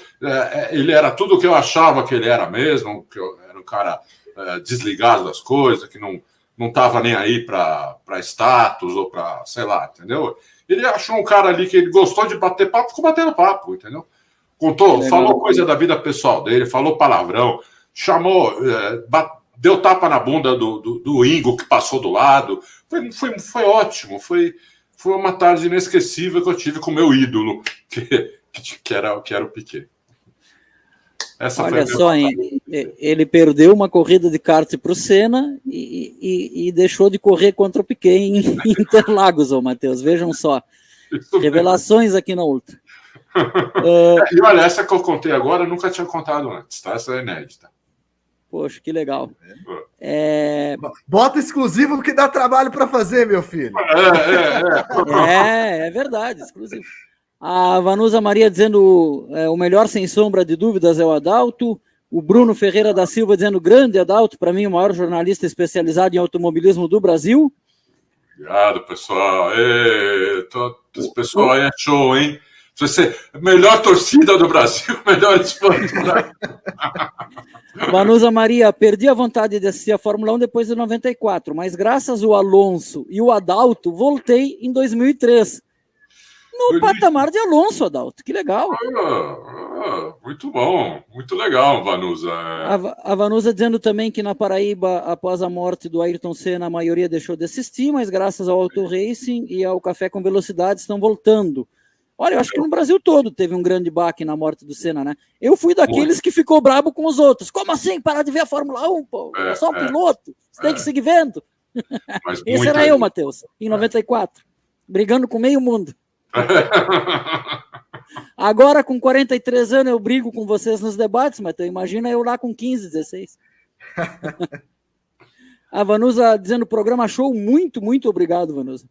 Ele era tudo o que eu achava que ele era mesmo, que eu era um cara desligado das coisas, que não estava nem aí para status ou para, sei lá, entendeu? Ele achou um cara ali que ele gostou de bater papo, ficou batendo papo, entendeu? Falou coisa da vida pessoal dele, falou palavrão, chamou, deu tapa na bunda do Ingo que passou do lado. Foi ótimo, foi uma tarde inesquecível que eu tive com o meu ídolo, que era o Piquet. Olha só, hein? Ele perdeu uma corrida de kart para o Senna e deixou de correr contra o Piquet em Interlagos, Matheus. Vejam só. Revelações aqui na Ultra. E olha, essa que eu contei agora eu nunca tinha contado antes, tá? Essa é inédita. Poxa, que legal. Bota exclusivo que dá trabalho para fazer, meu filho. É verdade, exclusivo. A Vanusa Maria dizendo o melhor, sem sombra de dúvidas, é o Adalto. O Bruno Ferreira da Silva dizendo grande Adalto, para mim o maior jornalista especializado em automobilismo do Brasil. Obrigado, pessoal. Esse pessoal aí é show, hein? Você melhor torcida do Brasil, melhor esporte do Brasil. Vanusa Maria, perdi a vontade de assistir a Fórmula 1 depois de 94, mas graças ao Alonso e o Adalto, voltei em 2003. No patamar de Alonso, Adalto. Que legal. Muito bom. Muito legal, Vanusa. A Vanusa dizendo também que na Paraíba, após a morte do Ayrton Senna, a maioria deixou de assistir, mas graças ao Auto Racing e ao Café com Velocidade estão voltando. Olha, eu acho que no Brasil todo teve um grande baque na morte do Senna, né? Eu fui daqueles que ficou brabo com os outros. Como assim? Parar de ver a Fórmula 1, pô? É só um piloto. Você tem que seguir vendo. Esse era eu, Matheus, em 94. Brigando com meio mundo. Agora, com 43 anos, eu brigo com vocês nos debates, mas imagina eu lá com 15, 16. A Vanusa dizendo programa show, muito, muito obrigado, Vanusa.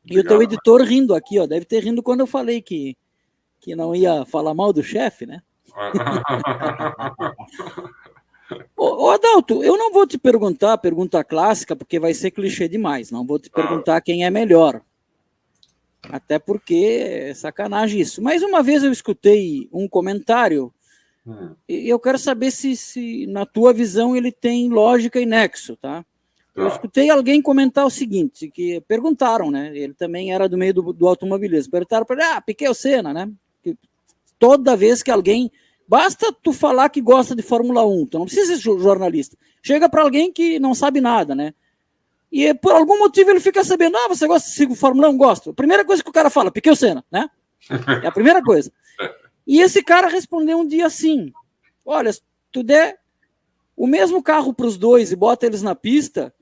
E o teu editor rindo aqui, ó, deve ter rindo quando eu falei que não ia falar mal do chefe, né? Ô Adalto, eu não vou te perguntar a pergunta clássica, porque vai ser clichê demais. Não vou te perguntar quem é melhor. Até porque é sacanagem isso. Mas uma vez eu escutei um comentário e eu quero saber se na tua visão ele tem lógica e nexo, tá? Eu escutei alguém comentar o seguinte, que perguntaram, né? Ele também era do meio do automobilismo. Perguntaram para ele, Piquet ou Senna, né? Que toda vez que alguém... Basta tu falar que gosta de Fórmula 1, tu não precisa ser jornalista. Chega para alguém que não sabe nada, né? E por algum motivo ele fica sabendo, você gosta de Fórmula 1? Gosto. A primeira coisa que o cara fala, Piquet ou Senna, né? É a primeira coisa. E esse cara respondeu um dia assim, olha, se tu der o mesmo carro para os dois e bota eles na pista,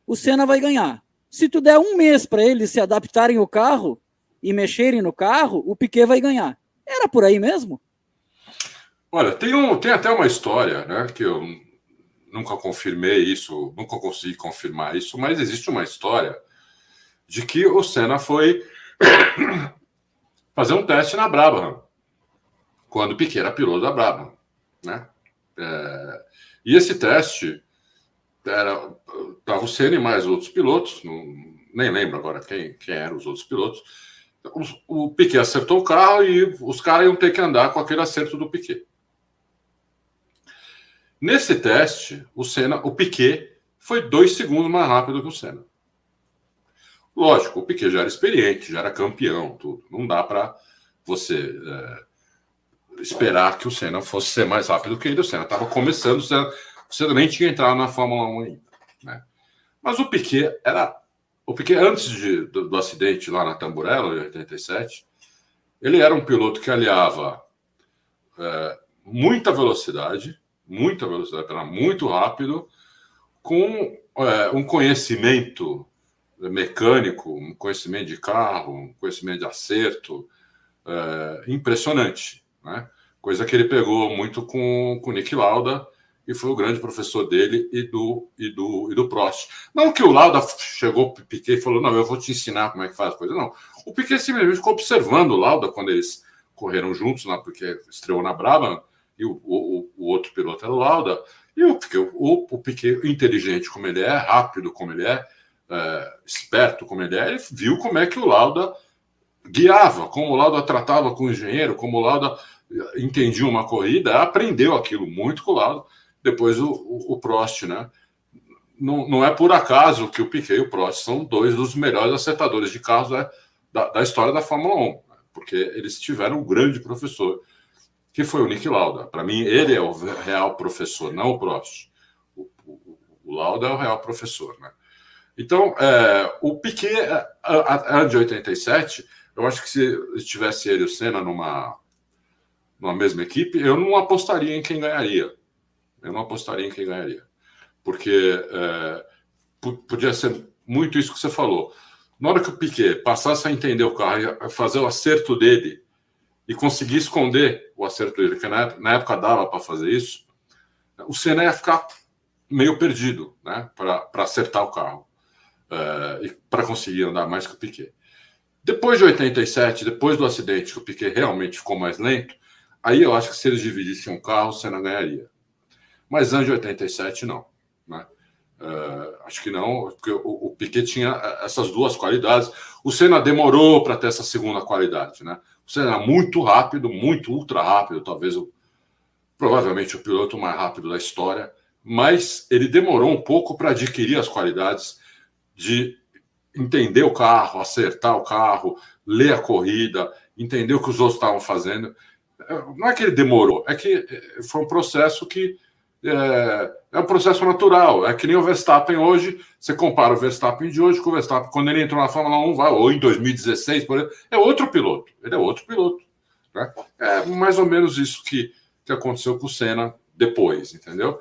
o Senna vai ganhar. Se tu der um mês para eles se adaptarem ao carro e mexerem no carro, o Piquet vai ganhar. Era por aí mesmo? Olha, tem até uma história, né, que eu nunca confirmei isso, nunca consegui confirmar isso, mas existe uma história de que o Senna foi fazer um teste na Brabham, quando o Piquet era piloto da Brabham, né? E esse teste estava o Senna e mais outros pilotos, nem lembro agora quem eram os outros pilotos. O Piquet acertou o carro e os caras iam ter que andar com aquele acerto do Piquet. Nesse teste, o Piquet foi 2 segundos mais rápido que o Senna. Lógico, o Piquet já era experiente, já era campeão, tudo. Não dá para você esperar que o Senna fosse ser mais rápido que ele. O Senna estava começando, o Senna nem tinha entrado na Fórmula 1 ainda, né? Mas o Piquet, antes do acidente lá na Tamburello, em 87, ele era um piloto que aliava muita velocidade, era muito rápido, com um conhecimento mecânico, um conhecimento de carro, um conhecimento de acerto impressionante, né? Coisa que ele pegou muito com o Niki Lauda, e foi o grande professor dele e do Prost. Não que o Lauda chegou para o Piquet e falou, não, eu vou te ensinar como é que faz a coisa. Não, o Piquet simplesmente ficou observando o Lauda quando eles correram juntos, né, porque estreou na Brabham, e o outro piloto era o Lauda, e o Piquet, inteligente como ele é, rápido como ele é, esperto como ele viu como é que o Lauda guiava, como o Lauda tratava com o engenheiro, como o Lauda entendia uma corrida, aprendeu aquilo muito com o Lauda. Depois o Prost, né? Não é por acaso que o Piquet e o Prost são dois dos melhores acertadores de carros da história da Fórmula 1, porque eles tiveram um grande professor, que foi o Niki Lauda. Para mim, ele é o real professor, não o Prost. O Lauda é o real professor, né? Então, o Piquet, antes de 87, eu acho que se tivesse ele e o Senna numa mesma equipe, eu não apostaria em quem ganharia. Porque podia ser muito isso que você falou. Na hora que o Piquet passasse a entender o carro, a fazer o acerto dele e conseguir esconder o acerto dele, que na época dava para fazer isso, o Senna ia ficar meio perdido, né, para acertar o carro e para conseguir andar mais que o Piquet. Depois de 87, depois do acidente, que o Piquet realmente ficou mais lento, aí eu acho que se eles dividissem um carro, o Senna ganharia. Mas antes de 87, não. Né? Acho que não, porque o Piquet tinha essas duas qualidades. O Senna demorou para ter essa segunda qualidade. Né? O Senna era muito rápido, muito ultra rápido, provavelmente o piloto mais rápido da história, mas ele demorou um pouco para adquirir as qualidades de entender o carro, acertar o carro, ler a corrida, entender o que os outros estavam fazendo. Não é que ele demorou, é que foi um processo que é um processo natural. É que nem o Verstappen hoje. Você compara o Verstappen de hoje com o Verstappen quando ele entrou na Fórmula 1, ou em 2016, por exemplo, é outro piloto. Ele é outro piloto. Né? É mais ou menos isso que aconteceu com o Senna depois, entendeu?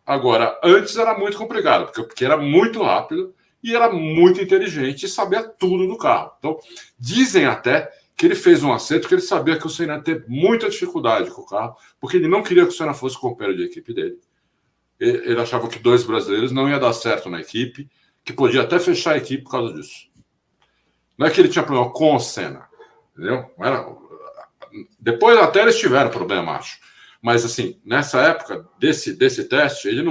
Agora, antes era muito complicado, porque era muito rápido e era muito inteligente e sabia tudo do carro. Então, dizem até que ele fez um acerto, que ele sabia que o Senna ia ter muita dificuldade com o carro, porque ele não queria que o Senna fosse companheiro de equipe dele. Ele achava que dois brasileiros não ia dar certo na equipe, que podia até fechar a equipe por causa disso. Não é que ele tinha problema com o Senna, entendeu? Depois até eles tiveram problema, acho. Mas, assim, nessa época desse teste, ele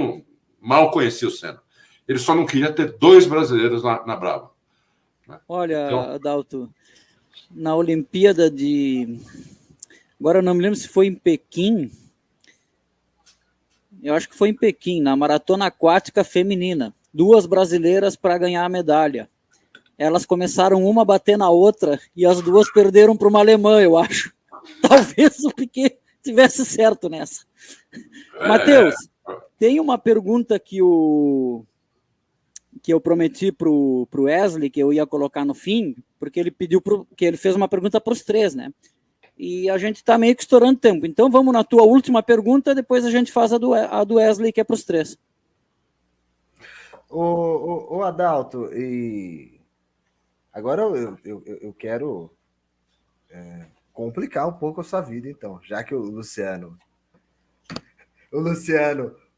mal conhecia o Senna. Ele só não queria ter dois brasileiros na Brabham. Né? Olha, então, Adalto, na Olimpíada agora eu não me lembro se foi em Pequim. Eu acho que foi em Pequim, na maratona aquática feminina. 2 brasileiras para ganhar a medalha. Elas começaram uma a bater na outra e as 2 perderam para uma alemã, eu acho. Talvez o Piquet tivesse certo nessa. Matheus, tem uma pergunta que eu prometi para o Wesley, que eu ia colocar no fim, porque ele pediu que ele fez uma pergunta para os 3, né? E a gente está meio que estourando tempo. Então vamos na tua última pergunta, depois a gente faz a do Wesley, que é para os 3. O Adalto, e agora eu quero complicar um pouco a sua vida, então, já que o Luciano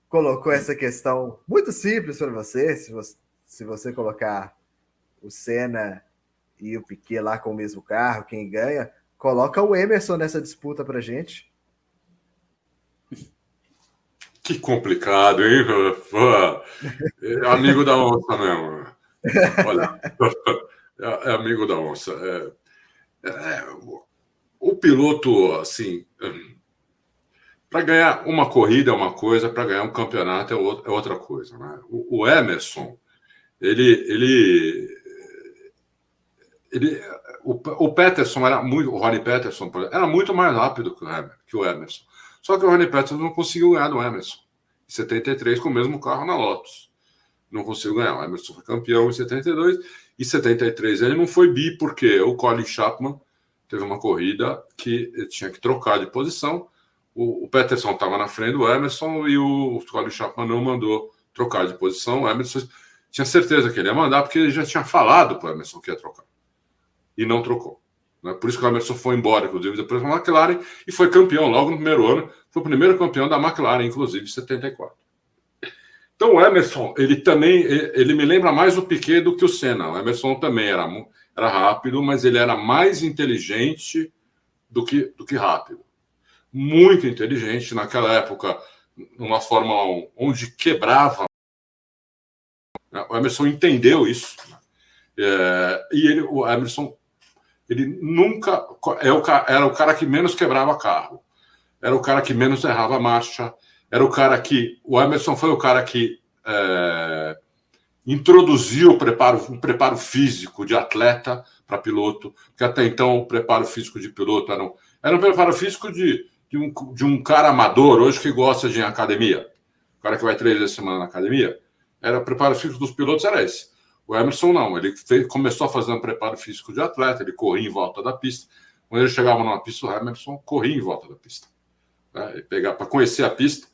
colocou essa questão muito simples para você, se você colocar o Senna e o Piquet lá com o mesmo carro, quem ganha, coloca o Emerson nessa disputa pra gente. Que complicado, hein? É amigo da onça mesmo. Olha, é amigo da onça. O piloto, assim, para ganhar uma corrida é uma coisa, para ganhar um campeonato é outra coisa. Né? O Emerson, o Peterson era muito, o Ronnie Peterson era muito mais rápido que o Emerson. Só que o Ronnie Peterson não conseguiu ganhar do Emerson em 73 com o mesmo carro na Lotus. Não conseguiu ganhar. O Emerson foi campeão em 72 e 73 ele não foi bi porque o Colin Chapman teve uma corrida que ele tinha que trocar de posição. O Peterson estava na frente do Emerson e o Colin Chapman não mandou trocar de posição. O Emerson tinha certeza que ele ia mandar porque ele já tinha falado para o Emerson que ia trocar. E não trocou. Né? Por isso que o Emerson foi embora, inclusive, depois da McLaren, e foi campeão logo no primeiro ano. Foi o primeiro campeão da McLaren, inclusive, em 74. Então, o Emerson, ele me lembra mais o Piquet do que o Senna. O Emerson também era rápido, mas ele era mais inteligente do que rápido. Muito inteligente naquela época, numa Fórmula 1, onde quebrava. O Emerson entendeu isso. E o Emerson, ele nunca era o cara que menos quebrava carro. Era o cara que menos errava a marcha. Era o cara que... O Emerson foi o cara que introduziu um preparo físico de atleta para piloto, porque até então o preparo físico de piloto era um preparo físico de um cara amador, hoje que gosta de ir em academia. O cara que vai 3 vezes por semana na academia, o preparo físico dos pilotos era esse. O Emerson não, ele começou a fazer um preparo físico de atleta, ele corria em volta da pista. Quando ele chegava numa pista, o Emerson corria em volta da pista. Para conhecer a pista,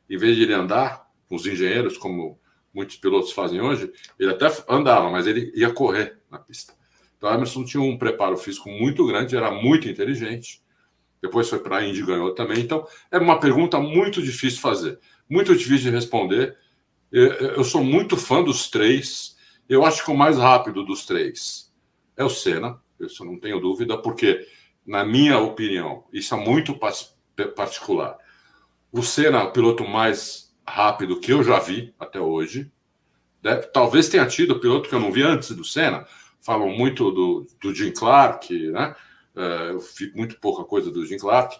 em vez de ele andar com os engenheiros, como muitos pilotos fazem hoje, ele até andava, mas ele ia correr na pista. Então, o Emerson tinha um preparo físico muito grande, era muito inteligente. Depois foi para a Indy e ganhou também. Então, é uma pergunta muito difícil de fazer, muito difícil de responder. Eu sou muito fã dos 3. Eu acho que o mais rápido dos 3 é o Senna, isso não tenho dúvida, porque, na minha opinião, isso é muito particular. O Senna é o piloto mais rápido que eu já vi até hoje. Talvez tenha tido o piloto que eu não vi antes do Senna. Falam muito do Jim Clark, né? Eu vi muito pouca coisa do Jim Clark.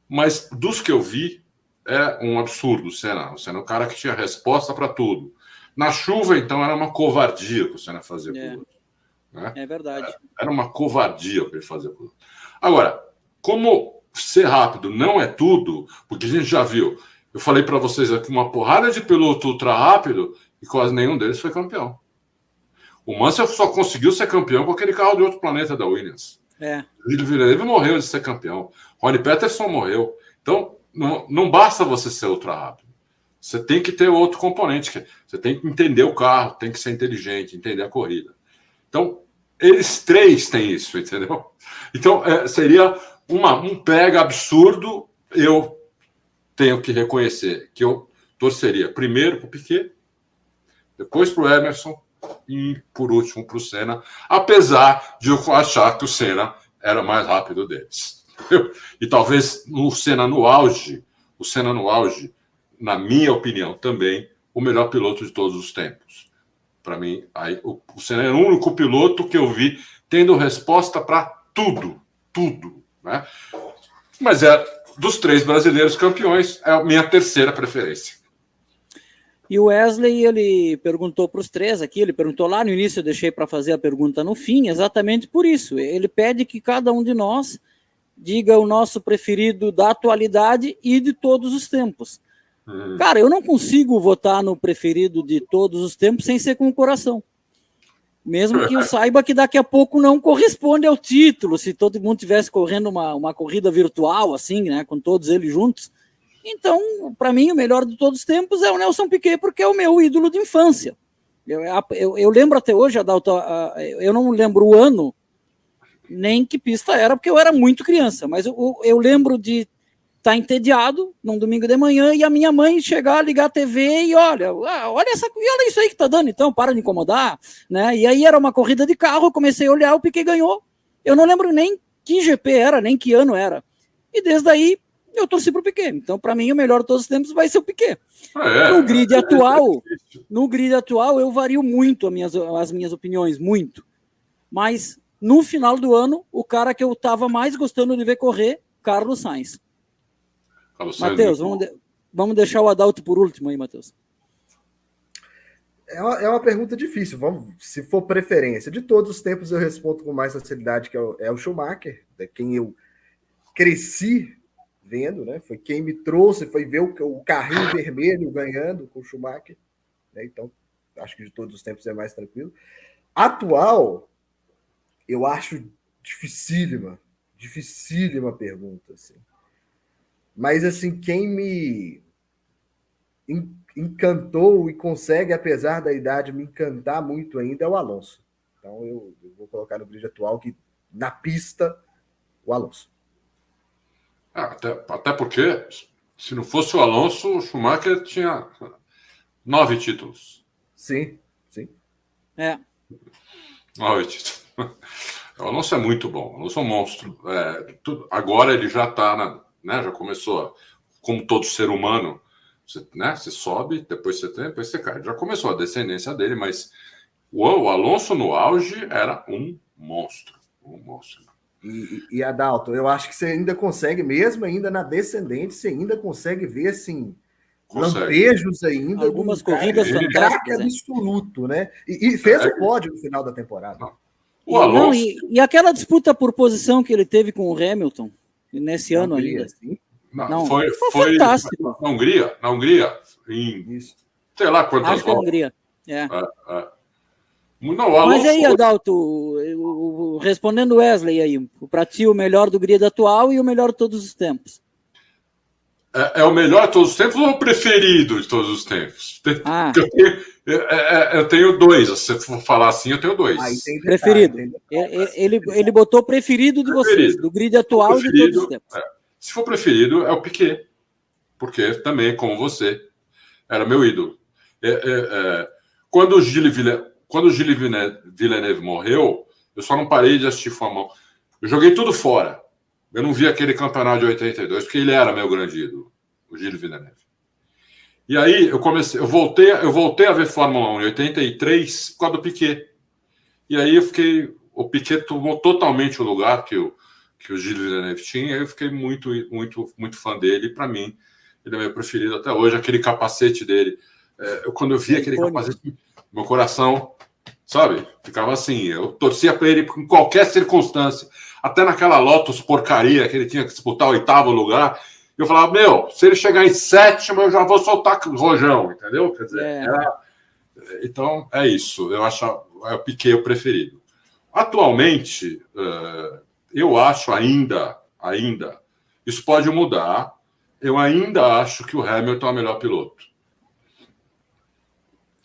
Mas dos que eu vi, é um absurdo o Senna. O Senna é o cara que tinha resposta para tudo. Na chuva, então, era uma covardia que o Senna fazia por outro. Né? É verdade. Era uma covardia o que ele fazia por outro. Agora, como ser rápido não é tudo, porque a gente já viu, eu falei para vocês aqui uma porrada de piloto ultra rápido e quase nenhum deles foi campeão. O Mansell só conseguiu ser campeão com aquele carro de outro planeta da Williams. O Gilles Villeneuve morreu de ser campeão. Ronnie Peterson morreu. Então, não basta você ser ultra rápido. Você tem que ter outro componente. Você tem que entender o carro, tem que ser inteligente, entender a corrida. Então, eles 3 têm isso, entendeu? Então, seria um pega absurdo. Eu tenho que reconhecer que eu torceria primeiro para o Piquet, depois para o Emerson e, por último, para o Senna, apesar de eu achar que o Senna era mais rápido deles. Entendeu? E talvez o Senna no auge, na minha opinião, também o melhor piloto de todos os tempos. Para mim, o Senna é o único piloto que eu vi tendo resposta para tudo. Né? Mas dos 3 brasileiros campeões, é a minha terceira preferência. E o Wesley, ele perguntou para os 3 aqui, ele perguntou lá no início, eu deixei para fazer a pergunta no fim, exatamente por isso. Ele pede que cada um de nós diga o nosso preferido da atualidade e de todos os tempos. Cara, eu não consigo votar no preferido de todos os tempos sem ser com o coração. Mesmo que eu saiba que daqui a pouco não corresponde ao título, se todo mundo estivesse correndo uma corrida virtual, assim, né, com todos eles juntos. Então, para mim, o melhor de todos os tempos é o Nelson Piquet, porque é o meu ídolo de infância. Eu lembro até hoje, Adalto, eu não lembro o ano, nem que pista era, porque eu era muito criança, mas eu lembro de estar entediado num domingo de manhã e a minha mãe chegar, ligar a TV e olha isso aí que tá dando, então, para de incomodar, né? E aí era uma corrida de carro, eu comecei a olhar, o Piquet ganhou. Eu não lembro nem que GP era, nem que ano era. E desde aí eu torci pro Piquet. Então, para mim, o melhor de todos os tempos vai ser o Piquet. No grid atual, eu vario muito as minhas opiniões, muito. Mas no final do ano, o cara que eu estava mais gostando de ver correr, Carlos Sainz. Matheus, vamos deixar o Adalto por último aí, Matheus. É uma pergunta difícil. Se for preferência, de todos os tempos eu respondo com mais facilidade, que é o Schumacher, quem eu cresci vendo, né? Foi quem me trouxe, foi ver o carrinho vermelho ganhando com o Schumacher. Né? Então, acho que de todos os tempos é mais tranquilo. Atual, eu acho dificílima pergunta, assim. Mas, assim, quem me encantou e consegue, apesar da idade, me encantar muito ainda é o Alonso. Então, eu vou colocar no grid atual que, na pista, o Alonso. Até porque, se não fosse o Alonso, o Schumacher tinha 9 títulos. Sim. 9 títulos. O Alonso é muito bom, o Alonso é um monstro. Agora ele já está, né, já começou, como todo ser humano, você sobe, depois você tem, depois você cai. Já começou a descendência dele, mas o Alonso no auge era um monstro. Um monstro. E Adalto, eu acho que você ainda consegue, mesmo ainda na descendente, você ainda consegue ver, assim, lampejos ainda. Algumas corridas fantásticas. Absoluto, né? E fez o pódio no final da temporada. O Alonso... e aquela disputa por posição que ele teve com o Hamilton, nesse ano ainda. Assim? Não, foi fantástico. Na Hungria, Isso. Sei lá quantas Acho que é a Hungria. Não, Alonso... Mas aí, Adalto, respondendo o Wesley aí, para ti o melhor do grid atual e o melhor de todos os tempos. É o melhor de todos os tempos ou o preferido de todos os tempos? Eu tenho dois. Se você for falar assim, eu tenho dois. Preferido. Ele botou preferido de vocês, do grid atual e de todos os tempos. Se for preferido, é o Piquet. Porque também, como você, era meu ídolo. Quando o Gilles Villeneuve morreu, eu só não parei de assistir Fórmula 1. Eu joguei tudo fora. Eu não vi aquele campeonato de 82, porque ele era meu grande ídolo, o Gilles Villeneuve. E aí eu voltei a ver Fórmula 1 em 83 por causa do Piquet. E aí o Piquet tomou totalmente o lugar que o Gilles Villeneuve tinha, e aí eu fiquei muito, muito, muito fã dele. Para mim, ele é meu preferido até hoje. Aquele capacete dele, quando eu vi aquele capacete, meu coração, sabe, ficava assim. Eu torcia para ele em qualquer circunstância. Até naquela Lotus porcaria que ele tinha que disputar o 8º lugar, eu falava, se ele chegar em 7º, eu já vou soltar rojão, entendeu? Quer dizer, então é isso. Eu acho o Piquet o preferido. Atualmente, eu acho ainda, isso pode mudar, eu ainda acho que o Hamilton é o melhor piloto.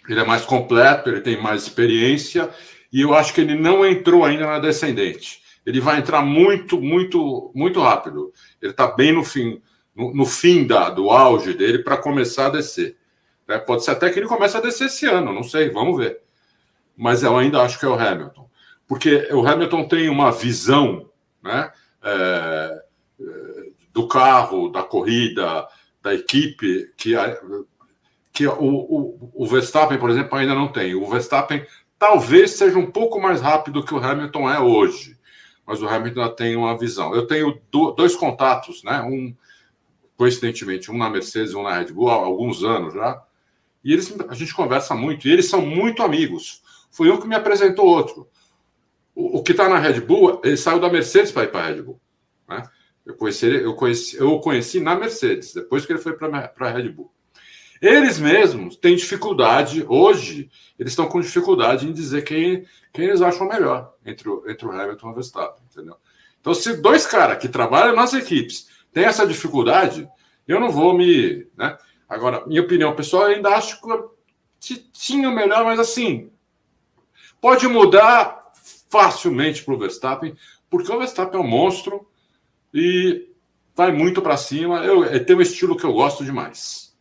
Ele é mais completo, ele tem mais experiência, e eu acho que ele não entrou ainda na descendente. Ele vai entrar muito, muito, muito rápido. Ele está bem no fim do auge dele para começar a descer. Pode ser até que ele comece a descer esse ano, não sei, vamos ver. Mas eu ainda acho que é o Hamilton. Porque o Hamilton tem uma visão, né, do carro, da corrida, da equipe, que o Verstappen, por exemplo, ainda não tem. O Verstappen talvez seja um pouco mais rápido que o Hamilton é hoje. Mas o Hamilton tem uma visão. Eu tenho dois contatos, né? Coincidentemente, um na Mercedes e um na Red Bull há alguns anos já. E a gente conversa muito. E eles são muito amigos. Foi um que me apresentou outro. O que está na Red Bull, ele saiu da Mercedes para ir para a Red Bull. Né? Eu o conheci na Mercedes, depois que ele foi para a Red Bull. Eles mesmos têm dificuldade, hoje, eles estão com dificuldade em dizer quem eles acham melhor entre o Hamilton e o Verstappen, entendeu? Então, se dois caras que trabalham nas equipes têm essa dificuldade, eu não vou me... Né? Agora, minha opinião pessoal, eu ainda acho que tinha o melhor, mas assim, pode mudar facilmente para o Verstappen, porque o Verstappen é um monstro e vai muito para cima. Tem um estilo que eu gosto demais.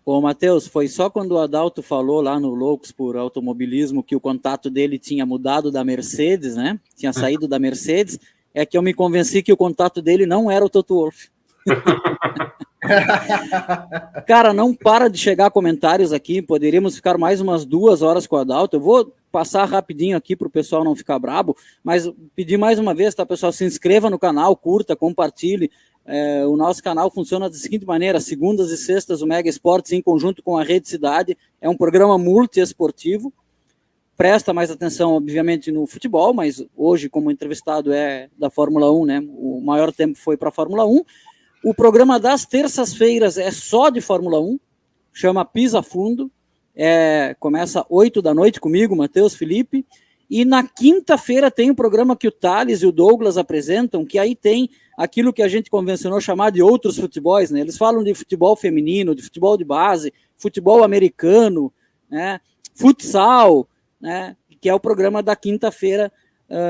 Ô, Matheus, foi só quando o Adalto falou lá no Loucos por Automobilismo que o contato dele tinha mudado da Mercedes, né? Tinha saído da Mercedes, é que eu me convenci que o contato dele não era o Toto Wolff. Cara, não para de chegar comentários aqui, poderíamos ficar mais umas 2 horas com o Adalto. Eu vou passar rapidinho aqui para o pessoal não ficar brabo, mas pedir mais uma vez, tá, pessoal? Se inscreva no canal, curta, compartilhe. O nosso canal funciona da seguinte maneira: segundas e sextas o Mega Esportes, em conjunto com a Rede Cidade, é um programa multiesportivo, presta mais atenção obviamente no futebol, mas hoje como entrevistado é da Fórmula 1, né? O maior tempo foi para a Fórmula 1. O programa das terças-feiras é só de Fórmula 1, chama Pisa Fundo, começa 8 da noite comigo, Matheus, Felipe, e na quinta-feira tem um programa que o Thales e o Douglas apresentam, que aí tem aquilo que a gente convencionou chamar de outros futebols, né? Eles falam de futebol feminino, de futebol de base, futebol americano, né? Futsal, né? Que é o programa da quinta-feira.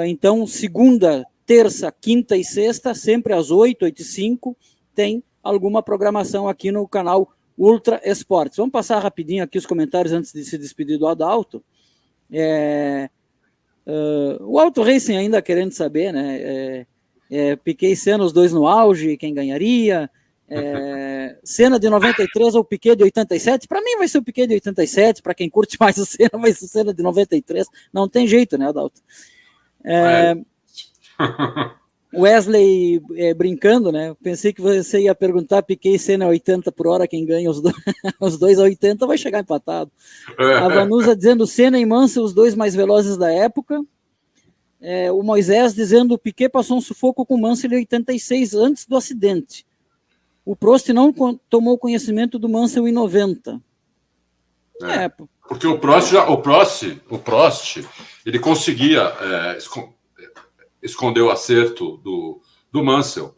Então, segunda, terça, quinta e sexta, sempre às 8, 8h05, tem alguma programação aqui no canal Ultra Esportes. Vamos passar rapidinho aqui os comentários antes de se despedir do Adalto. O Auto Racing ainda querendo saber, né? Piquet e Senna, os dois no auge, quem ganharia? Senna de 93 ou Piquet de 87? Para mim vai ser o Piquet de 87, para quem curte mais o Senna, vai ser o Senna de 93. Não tem jeito, né, Adalto? Wesley brincando, né? Pensei que você ia perguntar Piquet e Senna a 80 por hora, quem ganha os dois a 80 vai chegar empatado. A Vanusa dizendo Senna e Mansell, os dois mais velozes da época. O Moisés dizendo o Piquet passou um sufoco com o Mansell em 86, antes do acidente. O Prost não tomou conhecimento do Mansell em 90. Porque o Prost, ele conseguia esconder o acerto do Mansell.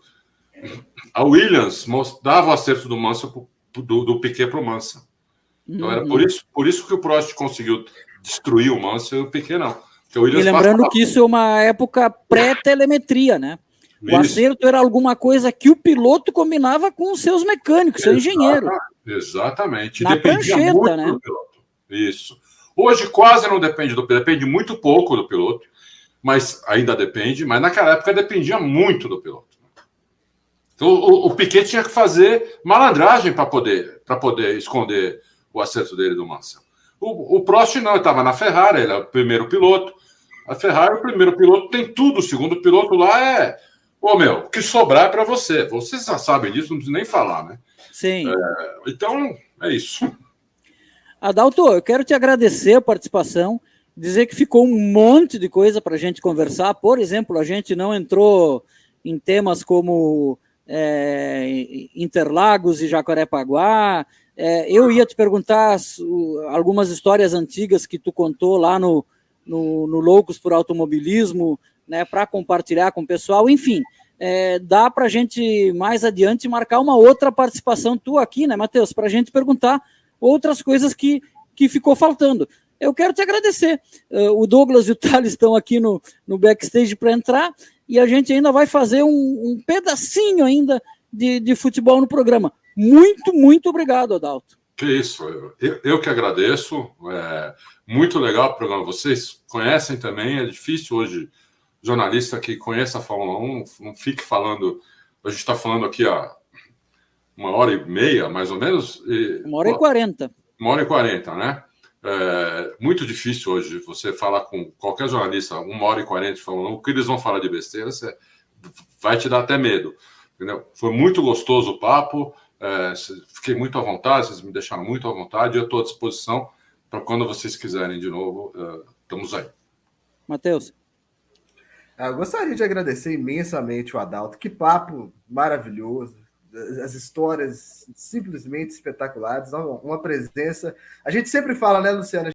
A Williams dava o acerto do Mansell do Piquet para o Mansell. Então era por isso que o Prost conseguiu destruir o Mansell e o Piquet não. E lembrando que isso é uma época pré-telemetria, né? O acerto era alguma coisa que o piloto combinava com os seus mecânicos, seu engenheiro. Exatamente. Na dependia prancheta, muito né? do piloto. Isso. Hoje quase não depende do piloto, depende muito pouco do piloto, mas ainda depende, mas naquela época dependia muito do piloto. Então o Piquet tinha que fazer malandragem para poder esconder o acerto dele do Mansell. O Prost não, ele estava na Ferrari, ele é o primeiro piloto. A Ferrari, o primeiro piloto, tem tudo, o segundo piloto lá o que sobrar é para você. Vocês já sabem disso, não preciso nem falar, né? Sim. Então, é isso. Adalto, eu quero te agradecer a participação, dizer que ficou um monte de coisa para a gente conversar. Por exemplo, a gente não entrou em temas como Interlagos e Jacarepaguá. Eu ia te perguntar algumas histórias antigas que tu contou lá no Loucos por Automobilismo, né, para compartilhar com o pessoal. Enfim, dá para a gente mais adiante marcar uma outra participação tua aqui, né, Matheus, para a gente perguntar outras coisas que ficou faltando. Eu quero te agradecer. O Douglas e o Thales estão aqui no backstage para entrar e a gente ainda vai fazer um pedacinho ainda de futebol no programa. Muito, muito obrigado, Adalto. Que isso, eu que agradeço. Muito legal o programa. Vocês conhecem também, é difícil hoje, jornalista que conheça a Fórmula 1, não fique falando. A gente está falando aqui há 1h30, mais ou menos. 1h40. 1h40, né? Muito difícil hoje você falar com qualquer jornalista 1h40 de Fórmula 1, o que eles vão falar de besteira, vai te dar até medo. Entendeu? Foi muito gostoso o papo. Fiquei muito à vontade, vocês me deixaram muito à vontade. Eu estou à disposição para quando vocês quiserem de novo. Estamos aí. Matheus. Eu gostaria de agradecer imensamente o Adalto. Que papo maravilhoso. As histórias simplesmente espetaculares. Uma presença. A gente sempre fala, né, Luciano?